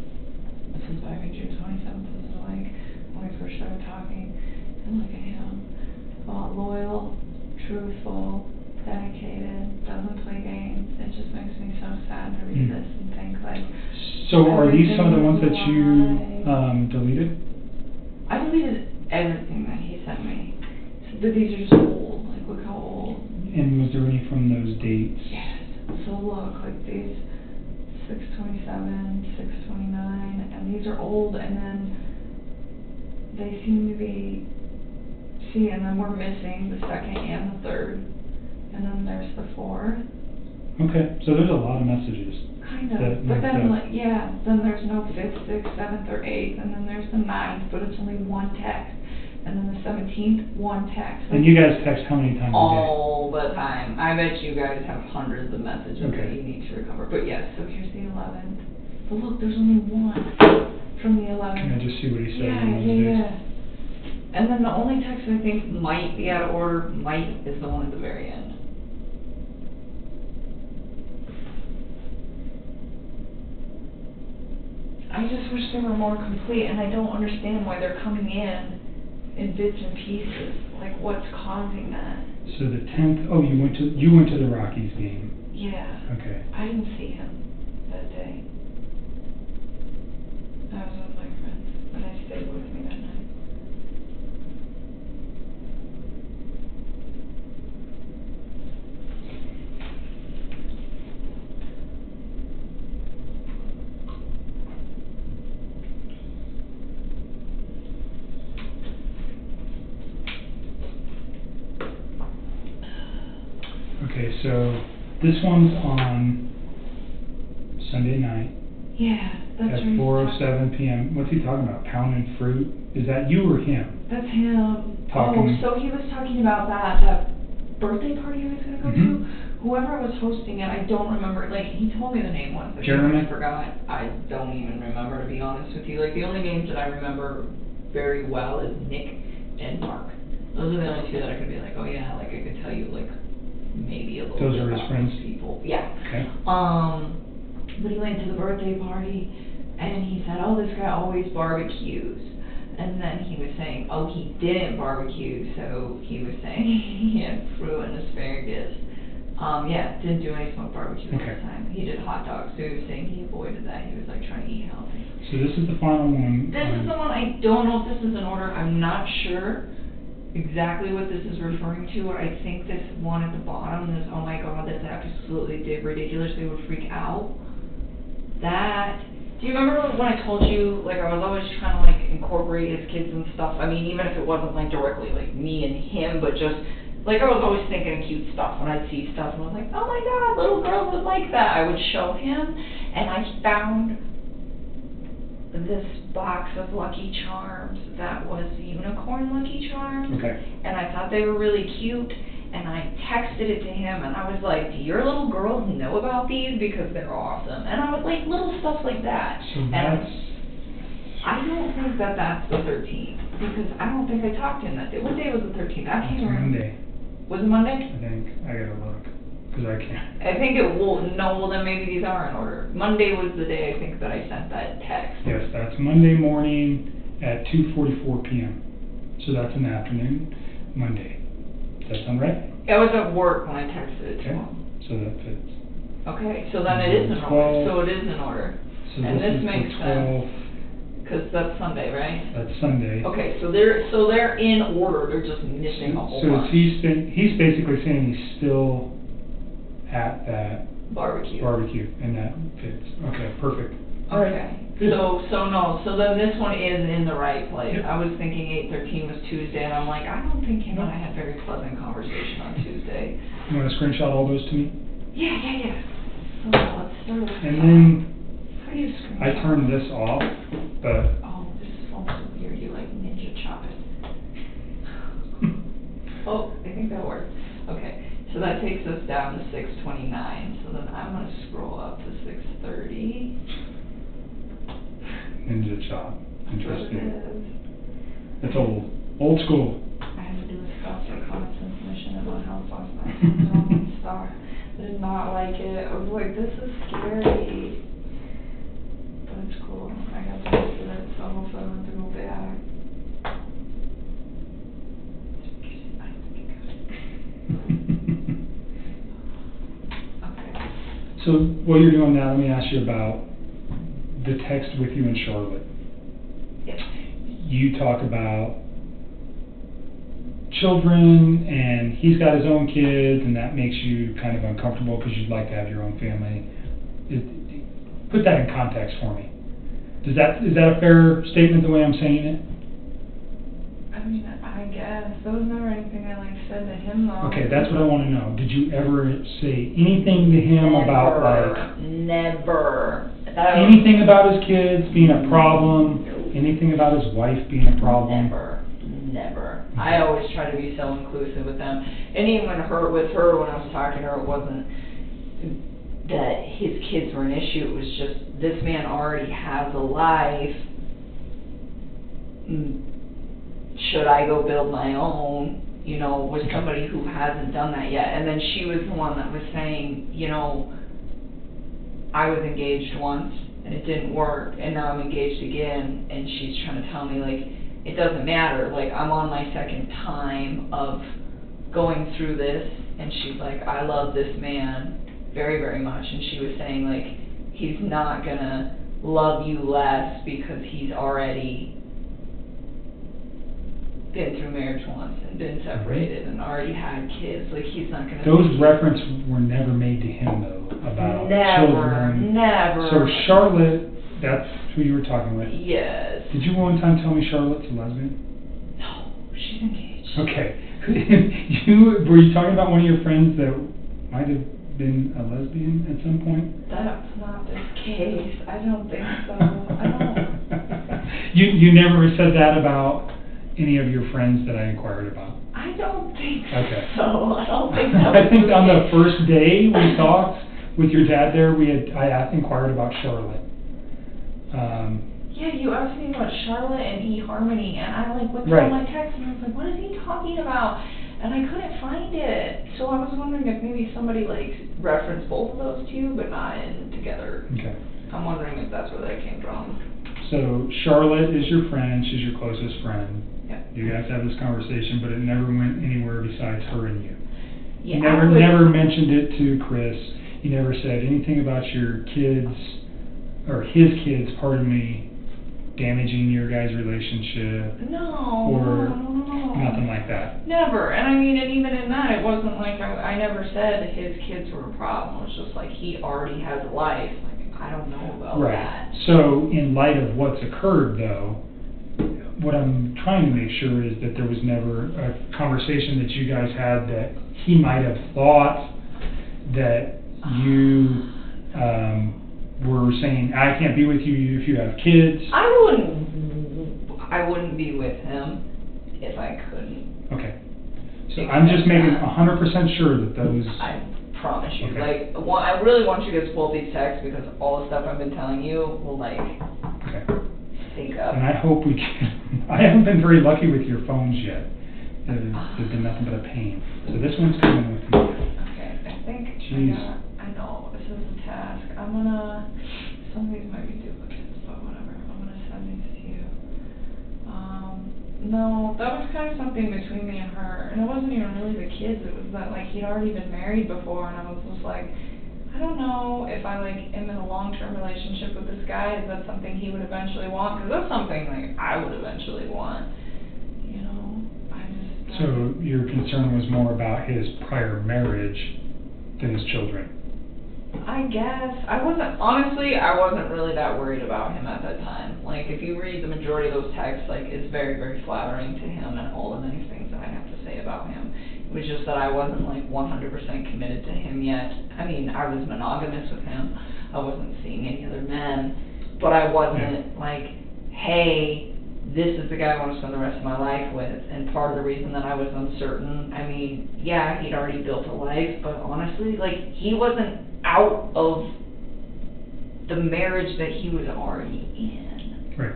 This is back in June 27th. This is like when we first started talking. And look at him. Loyal, truthful, dedicated, doesn't play games. It just makes me so sad to read this and think like. So are these some of the ones that everything you is alive. deleted? I deleted everything that he sent me. So, but these are just old. Like, look how old. And was there any from those dates? Yes. So look, like these 6/27, 6/29, and these are old, and then they seem to be, see, and then we're missing the 2nd and the 3rd, and then there's the 4th. Okay, so there's a lot of messages. Kind of, That but make then that- like, yeah, then there's no 5th, 6th, 7th, or 8th, and then there's the 9th, but it's only one text, and then the 17th, one text. And you guys text how many times a day? All the time. I bet you guys have hundreds of messages that Okay. you need to recover. But yes, so here's the 11th. But look, there's only one from the 11th. Can I just see what he said Yeah, in those yeah, days? yeah. And then the only text I think might be out of order, is the one at the very end. I just wish they were more complete, and I don't understand why they're coming in bits and pieces. Like, what's causing that? So the 10th, oh, you went to the Rockies game. Yeah. Okay. I didn't see him that day. I was with my friends, and I stayed with me that night. Okay, so this one's on Sunday night Yeah, that's at right. 4:07 p.m. What's he talking about? Pounding fruit? Is that you or him? That's him. Talking. Oh, so he was talking about that birthday party he was gonna go Mhm. to. Whoever was hosting it, I don't remember. Like, he told me the name once, but Jeremy? I forgot. I don't even remember, to be honest with you. Like, the only names that I remember very well is Nick and Mark. Those are the only two that I could be like, oh yeah, like I could tell you like maybe a little Those bit are his about friends? those people. Yeah. Okay. But he went to the birthday party, and he said, oh, this guy always barbecues. And then he was saying, oh, he didn't barbecue, so he was saying he had fruit and asparagus. Yeah, didn't do any smoked barbecue Okay. this time. He did hot dogs, so he was saying he avoided that. He was like trying to eat healthy. So this is the final one. This is the one, I don't know if this is in order. I'm not sure exactly what this is referring to. I think this one at the bottom, this, oh my god, that's absolutely ridiculous. They would freak out. That, do you remember when I told you, like, I was always trying to, like, incorporate his kids and stuff? I mean, even if it wasn't, like, directly, like, me and him, but just, like, I was always thinking of cute stuff when I'd see stuff, and I was like, oh my god, little girls would like that. I would show him, and I found this box of Lucky Charms that was unicorn Lucky Charms. Okay. And I thought they were really cute, and I texted it to him, and I was like, do your little girls know about these? Because they're awesome. And I was like, little stuff like that. So And that's, I don't think that that's the 13th, because I don't think I talked to him that day. What day was the 13th? I can't it's remember. Monday, Was it Monday? I think. I gotta look, because I can't. I think it will, no, well then maybe these are in order. Monday was the day I think that I sent that text. Yes, that's Monday morning at 2:44 p.m. So that's an afternoon, Monday. Does that sound right? I was at work when I texted it to Okay, him. so that fits. Okay, so then it is in order, 12. so it is in order. So And this is the makes 12th. sense, cause that's Sunday, right? That's Sunday. Okay, so they're in order, they're just missing a whole So bunch. he's basically saying he's still at that Barbecue. barbecue, and that fits. Okay, perfect. All right. Okay, Good. so then this one is in the right place. Yep. I was thinking 8:13 was Tuesday, and I'm like, I don't think him and I had very pleasant conversation on Tuesday. You want to screenshot all those to me? Yeah. So let's start with. And then How do you screen I shot? turned this off, but Oh, this is so weird, you like ninja chop it. Oh, I think that worked. Okay, so that takes us down to 6:29, so then I'm gonna scroll up to 6:30. Ninja chop. Interesting. It It's old school. I had to do a stop reconnaissance mission in my house last night. I was on star. I did not like it. I was like, this is scary. But it's cool. I got to go through it, so hopefully I don't have to go back. Okay. So while you're doing that, let me ask you about the text with you and Charlotte. Yep. You talk about children, and he's got his own kids, and that makes you kind of uncomfortable because you'd like to have your own family. Put that in context for me. Is that a fair statement the way I'm saying it? I mean, I guess. There was never anything I said to him though. Okay, that's what I want to know. Did you ever say anything to him about Never. anything about his kids being a problem? Anything about his wife being a problem? Never. I always try to be so inclusive with them. And even with her, when I was talking to her, it wasn't that his kids were an issue. It was just, this man already has a life. Should I go build my own, with somebody who hasn't done that yet? And then she was the one that was saying, I was engaged once and it didn't work, and now I'm engaged again, and she's trying to tell me, it doesn't matter, I'm on my second time of going through this, and she's like, I love this man very, very much, and she was saying, he's not gonna love you less because he's already been through marriage once and been separated and already had kids, he's not gonna... Those references were never made to him, though, about children. Never. So Charlotte, that's who you were talking with? Yes. Did you one time tell me Charlotte's a lesbian? No, she's engaged. Okay. Were you talking about one of your friends that might have been a lesbian at some point? That's not the case. I don't think so. I don't. You never said that about any of your friends that I inquired about? I don't think Okay. so. I don't think that I think on the it. first day we talked with your dad there, I inquired about Charlotte. Yeah, you asked me about Charlotte and eHarmony, and I went through Right. all my texts, and I was like, what is he talking about? And I couldn't find it. So I was wondering if maybe somebody referenced both of those to you, but not in together. Okay. I'm wondering if that's where that came from. So Charlotte is your friend, she's your closest friend. Yep. You guys have this conversation, but it never went anywhere besides her and you. Yeah, You never mentioned it to Chris. You never said anything about your kids, or his kids, pardon me, damaging your guys' relationship. No. Or No. nothing like that. Never. And I mean, and even in that, it wasn't I never said his kids were a problem. It was just he already has a life. I don't know about Right. that. So in light of what's occurred, though, what I'm trying to make sure is that there was never a conversation that you guys had that he might have thought that you were saying, I can't be with you if you have kids. I wouldn't be with him if I couldn't. Okay. So I'm just making 100% sure that those... I promise you. Okay. I really want you guys to pull these texts because all the stuff I've been telling you will Okay. sync up. And I hope we can... I haven't been very lucky with your phones yet. They've been nothing but a pain. So this one's coming with me. Okay, I think Jeez. I know, this is a task. Some of these might be duplicates, but whatever. I'm gonna send these to you. No, that was kind of something between me and her, and it wasn't even really the kids, it was that, like, he'd already been married before, and I was just like, I don't know if I, like, am in a long-term relationship with this guy, is that something he would eventually want? Because that's something, like, I would eventually want, you know, I just... So your concern was more about his prior marriage than his children? I guess. Honestly, I wasn't really that worried about him at that time. Like, if you read the majority of those texts, like, it's very, very flattering to him and all the nice things that I have to say about him. It was just that I wasn't, like, 100% committed to him yet. I mean, I was monogamous with him. I wasn't seeing any other men. But I wasn't, like, hey, this is the guy I want to spend the rest of my life with. And part of the reason that I was uncertain, I mean, yeah, he'd already built a life, but honestly, like, he wasn't out of the marriage that he was already in. Right.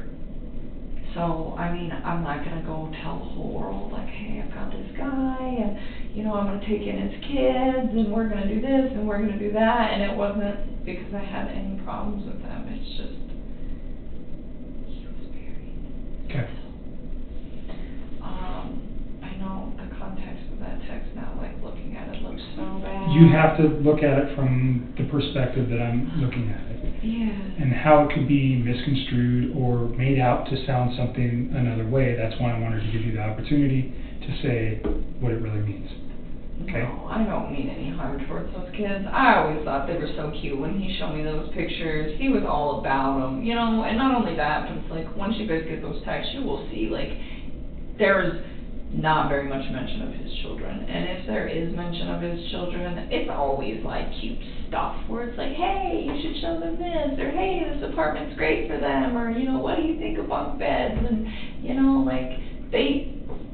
So, I mean, I'm not going to go tell the whole world, like, hey, I've got this guy, and, you know, I'm going to take in his kids, and we're going to do this, and we're going to do that, and it wasn't because I had any problems with them, it's just, he was married. Okay. I know the context of that text now, like, looking at it looks so bad. You have to look at it from the perspective that I'm looking at it. Yeah. And how it could be misconstrued or made out to sound something another way. That's why I wanted to give you the opportunity to say what it really means. Okay? No, I don't mean any harm towards those kids. I always thought they were so cute. When he showed me those pictures, he was all about them, you know, and not only that, but it's like, once you guys get those texts, you will see, like, there's not very much mention of his children, and if there is mention of his children, it's always, like, cute stuff, where it's like, hey, you should show them this, or hey, this apartment's great for them, or, you know, what do you think of bunk beds, and, you know, like,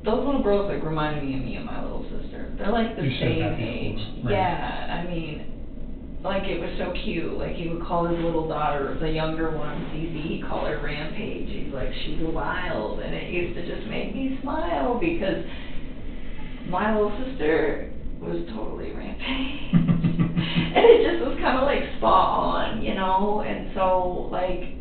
those little girls, like, remind me of me and my little sister. They're, like, the same age. Right. Yeah, I mean, like, it was so cute. Like, he would call his little daughter, the younger one, Cece, he'd call her Rampage. He's like, she's wild. And it used to just make me smile because my little sister was totally Rampage. And it just was kind of, like, spot on, you know? And so, like,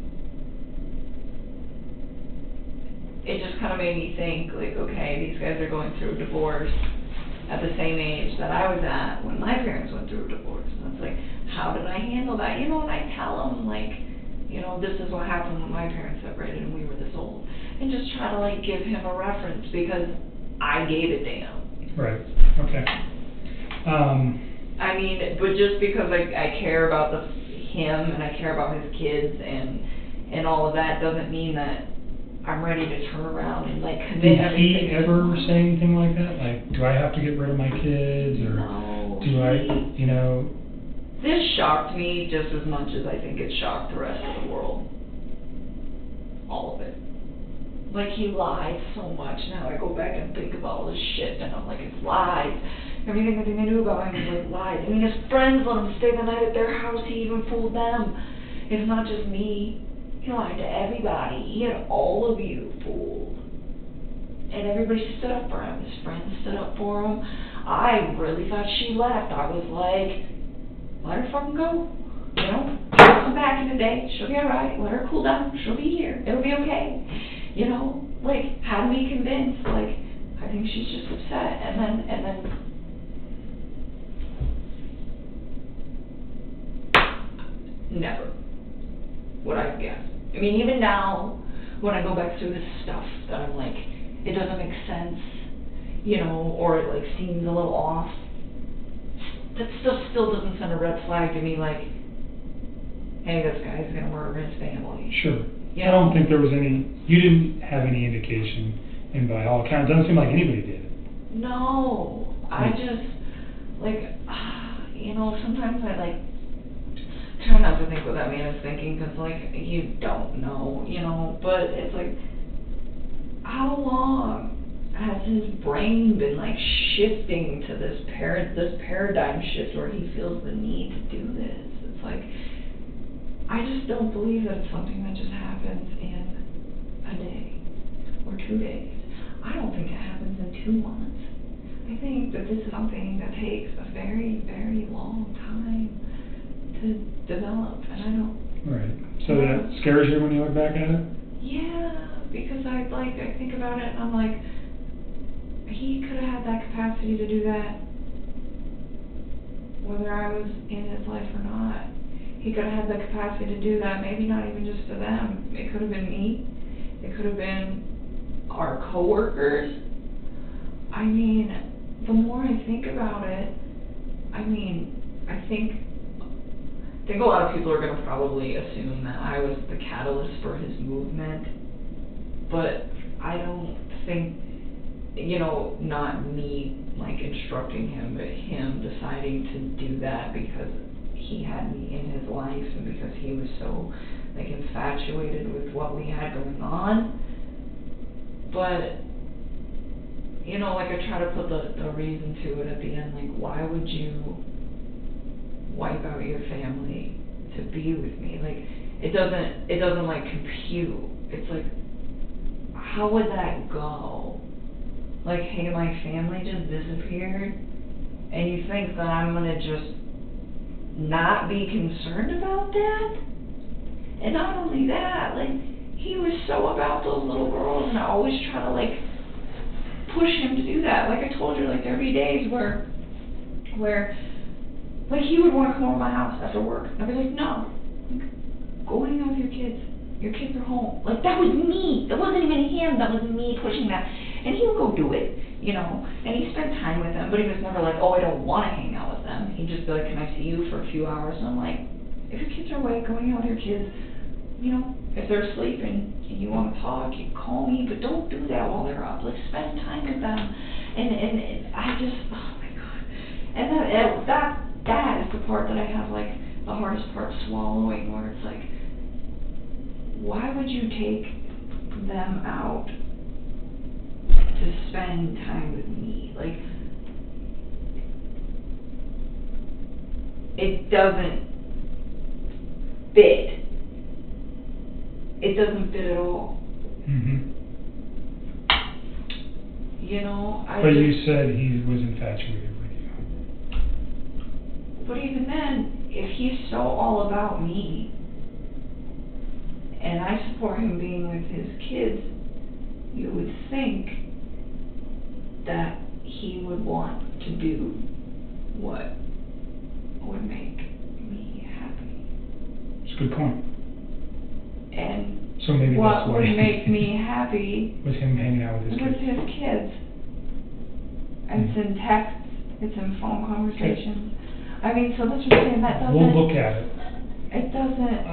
it just kind of made me think, like, okay, these guys are going through a divorce at the same age that I was at when my parents went through a divorce. And it's like, how did I handle that? You know, and I tell them, like, you know, this is what happened when my parents separated and we were this old. And just try to, like, give him a reference because I gave a damn. Right. Okay. I mean, but just because I care about him and I care about his kids and all of that doesn't mean that I'm ready to turn around and, like, commit everything. Did he ever say anything like that? Like, do I have to get rid of my kids, or no, do I, you know? This shocked me just as much as I think it shocked the rest of the world. All of it. Like, he lied so much. Now I go back and think about all this shit, and I'm like, it's lies. Everything that they knew about him was, like, lies. I mean, his friends let him stay the night at their house. He even fooled them. It's not just me. He lied to everybody. He had all of you fooled. And everybody stood up for him. His friends stood up for him. I really thought she left. I was like, let her fucking go. You know, she'll come back in a day. She'll be alright. Let her cool down. She'll be here. It'll be okay. You know, like, had me convinced. Like, I think she's just upset. And then never would I have guessed. I mean, even now, when I go back through this stuff, that I'm like, it doesn't make sense, you know, or it, like, seems a little off, that stuff still doesn't send a red flag to me, like, hey, this guy's gonna murder his family. Sure. You I don't know? think there was you didn't have any indication, and by all accounts, it doesn't seem like anybody did. No, I just, like, you know, sometimes I, like, try not to think what that man is thinking, because, like, you don't know, you know, but it's like, how long has his brain been, like, shifting to this paradigm shift where he feels the need to do this? It's like, I just don't believe that it's something that just happens in a day or 2 days. I don't think it happens in 2 months. I think that this is something that takes a very, very long time to develop, and I don't... Right. So that scares you when you look back at it? Yeah, because because I think about it and I'm like, he could have had that capacity to do that whether I was in his life or not. He could have had the capacity to do that, maybe not even just to them. It could have been me. It could have been our coworkers. I mean, the more I think about it, I think a lot of people are going to probably assume that I was the catalyst for his movement, but I don't think, not me, instructing him, but him deciding to do that because he had me in his life and because he was so, infatuated with what we had going on. But, I try to put the reason to it at the end, why would you wipe out your family to be with me? It doesn't compute. It's how would that go? Hey, my family just disappeared, and you think that I'm gonna just not be concerned about that? And not only that, he was so about those little girls, and I always try to push him to do that. I told you, there'd be days where he would want to come over to my house after work. I'd be like, no, go hang out with your kids. Your kids are home. That was me. That wasn't even him. That was me pushing that. And he would go do it, and he spent time with them, but he was never oh, I don't want to hang out with them. He'd just be like, can I see you for a few hours? And I'm like, if your kids are awake, go hang out with your kids. If they're asleep and you want to talk, you call me, but don't do that while they're up. Spend time with them. And I just, oh my God. And that is the part that I have, the hardest part swallowing, where it's why would you take them out to spend time with me? It doesn't fit. It doesn't fit at all. Mm-hmm. But you said he was infatuated with you. But even then, if he's so all about me, and I support him being with his kids, you would think that he would want to do what would make me happy. It's a good point. And so maybe what that's why would make me happy was him hanging out with his kids. And it's in texts, it's in phone conversations. Okay. So that's what I'm saying, that doesn't... We'll look at it. It doesn't...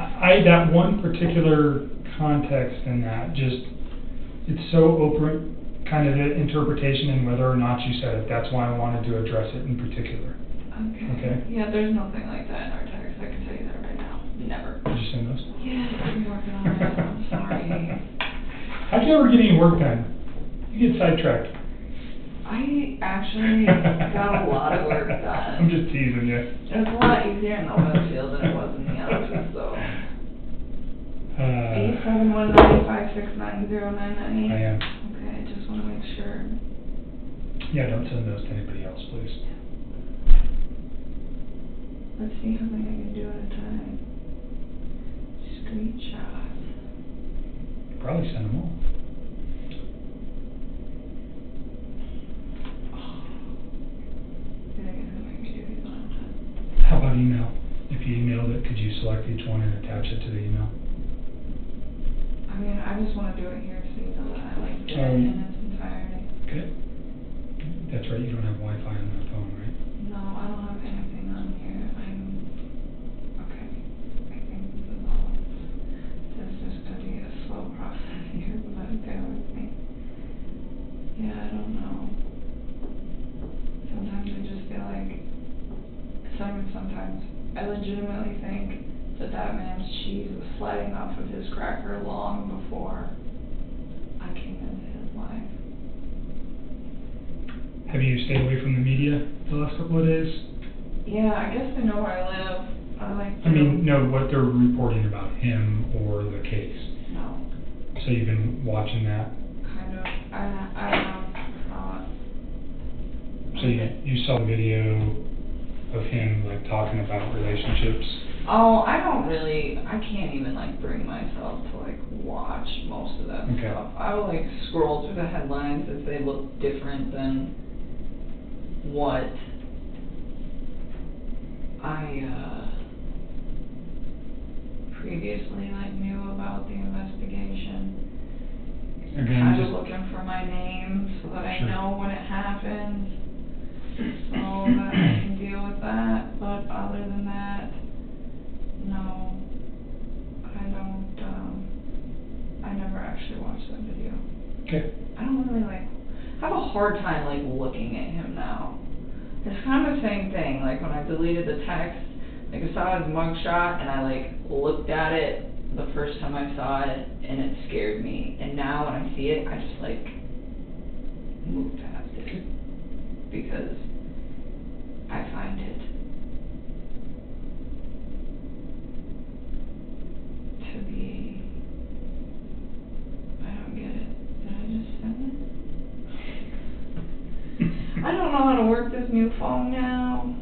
that one particular context in that, it's so open, kind of the interpretation and whether or not you said it. That's why I wanted to address it in particular. Okay? Yeah, there's nothing like that in our text, I can tell you that right now. Never. Did you send those? Yes, I'm working on it, I'm sorry. How'd you ever get any work done? You get sidetracked. I actually got a lot of work done. I'm just teasing you. It was a lot easier in the web field than it was in the office, though. 871-956-9098. I am. Okay, I just want to make sure. Yeah, don't send those to anybody else, please. Let's see how many I can do at a time. Screenshots. Probably send them all. How about email? If you emailed it, could you select each one and attach it to the email? I just want to do it here so you know that I did it in its entirety. Okay. That's right, you don't have Wi-Fi on that phone, right? No, I don't have anything on here. Okay. I think this is all. This is just going to be a slow process here, but bear with me. Yeah, I don't know. Sometimes I just feel sometimes I legitimately think that man's cheese was sliding off of his cracker long before I came into his life. Have you stayed away from the media the last couple of days? Yeah, I guess they know where I live. No, what they're reporting about him or the case. No. So you've been watching that? Kind of. I have thought. So you saw the video of him talking about relationships Oh, I can't even like bring myself to like watch most of that Okay. stuff. I will like scroll through the headlines if they look different than what I previously like knew about the investigation. Again, Kind of just, looking for my name so that I Sure. know when it happens, so that I can deal with that. But other than that, no, I don't. I never actually watched that video. okay. I don't really like. I have a hard time like looking at him now. It's kind of the same thing. Like when I deleted the text, like I saw his mugshot and I like looked at it the first time I saw it and it scared me. And now when I see it, I just like move past it because I find it to be. I don't get it. Did I just send it? I don't know how to work this new phone now.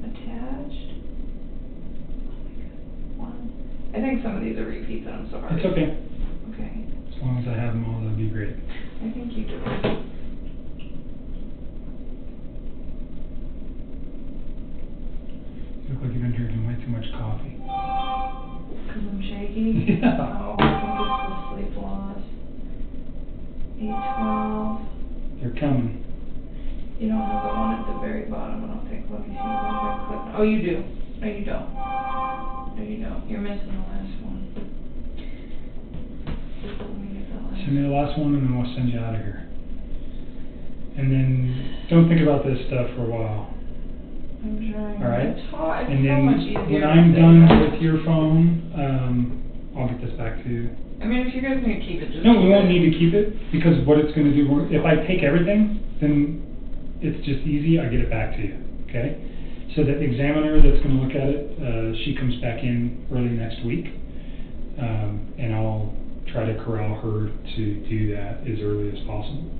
Attached. One. I think some of these are repeats, and I'm sorry. It's okay. Okay. As long as I have them all, that'd be great. I think you do. You look like you've been drinking way too much coffee. Because I'm shaky? Yeah. Oh, I think it's the sleep loss. 8:12. They're coming. You don't have the one at the very bottom, I don't think. Let me see if I click. Oh, you do. No, you don't. No, you don't. You're missing the last one. Let me get the last Send me the last one and then we'll send you out of here. And then don't think about this stuff for a while. I'm trying. All right. It's hard. It's And so much then easier. when to I'm say done that. with your phone, I'll get this back to you. I mean, if you guys need to keep it, just No, we keep won't it. need to keep it because what it's going to do, if I take everything, then it's just easy. I get it back to you. Okay? So the examiner that's going to look at it, she comes back in early next week, and I'll try to corral her to do that as early as possible,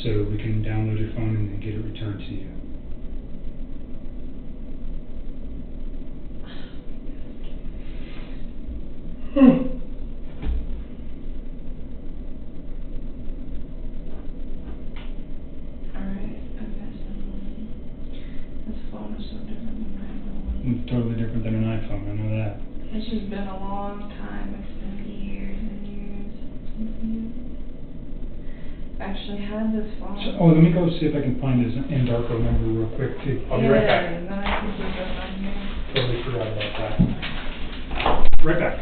so we can download your phone and then get it returned to you. Alright, okay, so this phone is so different than my other one. It's totally different than an iPhone, I know that. It's just been a long time, it's been years and years since I actually had this phone. So, let me go see if I can find his Endarco number real quick too. I'll be right back. Yeah, and then I can do that on here. Totally forgot about that. Right back.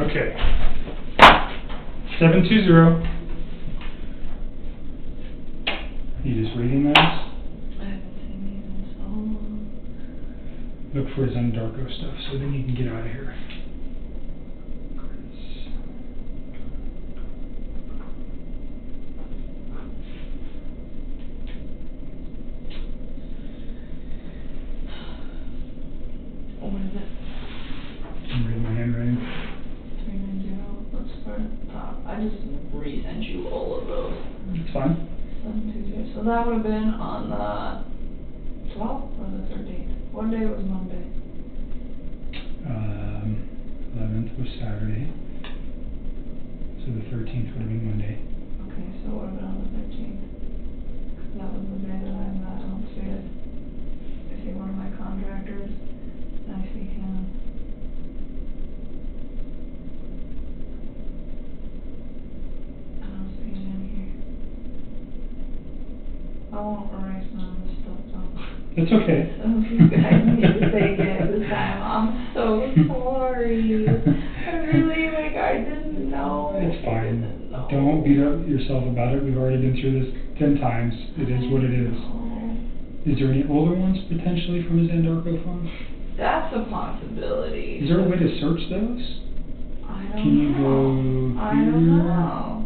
Okay. 720. You just reading those? I haven't seen these in so long. Look for Zendarko stuff so then you can get out of here. What is it? I'm reading my handwriting. 390, let's start at the top. I just resent you all of those. It's fine. 720, so that would have been on the 12th or the 13th? What day was Monday? 11th was Saturday. So the 13th would have been Monday. Okay, so it would have been on the 13th. 'Cause that was the day that I met, I don't see it. I see one of my contractors, and I see him. I don't see it in here. I won't erase none of this stuff, though. That's okay. Some of you guys need to take it this time. I'm so sorry. I really, like, I didn't know. It's I fine. didn't know. Don't beat up yourself about it. We've already been through this 10 times. It is what it is. Is there any older ones potentially from a Zendarko phone? That's a possibility. Is there a way to search those? I don't Can you know. go I don't here? know.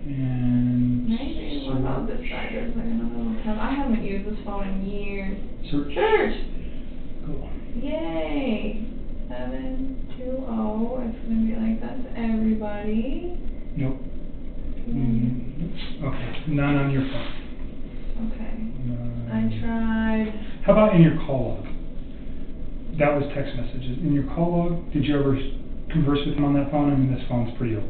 And Maybe. What about this side? There's like another tab. I haven't used this phone in years. search. Search! Cool. Yay! 720. It's gonna be like that to everybody. Nope. Okay. None on your phone. Okay. I tried. How about in your call log? That was text messages. In your call log, did you ever converse with him on that phone? I mean, this phone's pretty old.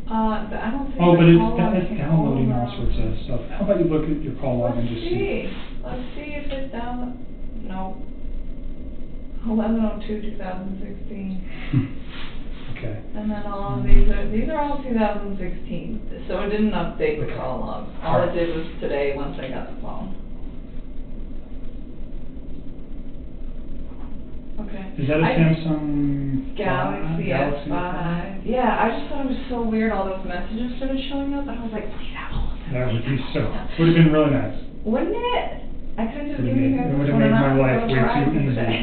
But I don't think Oh, but the it's call log it's came downloading all over. sorts of stuff. How about you look at your call log and Let's just see. Let's see if it's down. No. 11/02/2016. Okay. And then all of these are all 2016. So it didn't update the Okay. call log. All it did was today once I got the phone. Okay. Is that a Samsung Galaxy Galaxy S5. Yeah, I just thought it was so weird. All those messages started showing up, and I was like, please have all of them. That would be so. Would have been really nice. Wouldn't it? I could just Would've give you made- guys it this would've one made and my I'll life go way drive too them easy. today.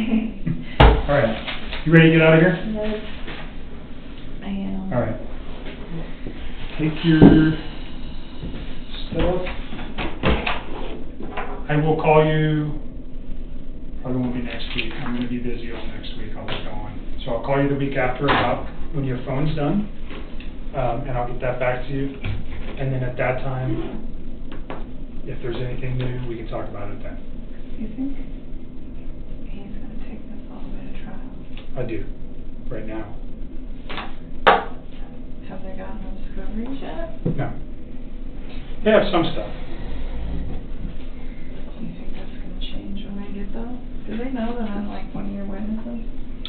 All right. You ready to get out of here? Yes, I am. All right. Take your stuff. I will call you. Probably won't be next week. I'm going to be busy all next week. I'll be going. So I'll call you the week after about when your phone's done, and I'll get that back to you. And then at that time, if there's anything new, we can talk about it then. You think he's going to take this all the way to trial? I do, right now. Have they gotten no discoveries yet? No. They have some stuff. Do you think that's going to change when they get those? Do they know that I'm like one of your witnesses?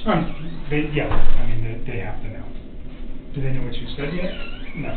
Yeah, I mean, they have to know. Do they know what you said yet? No.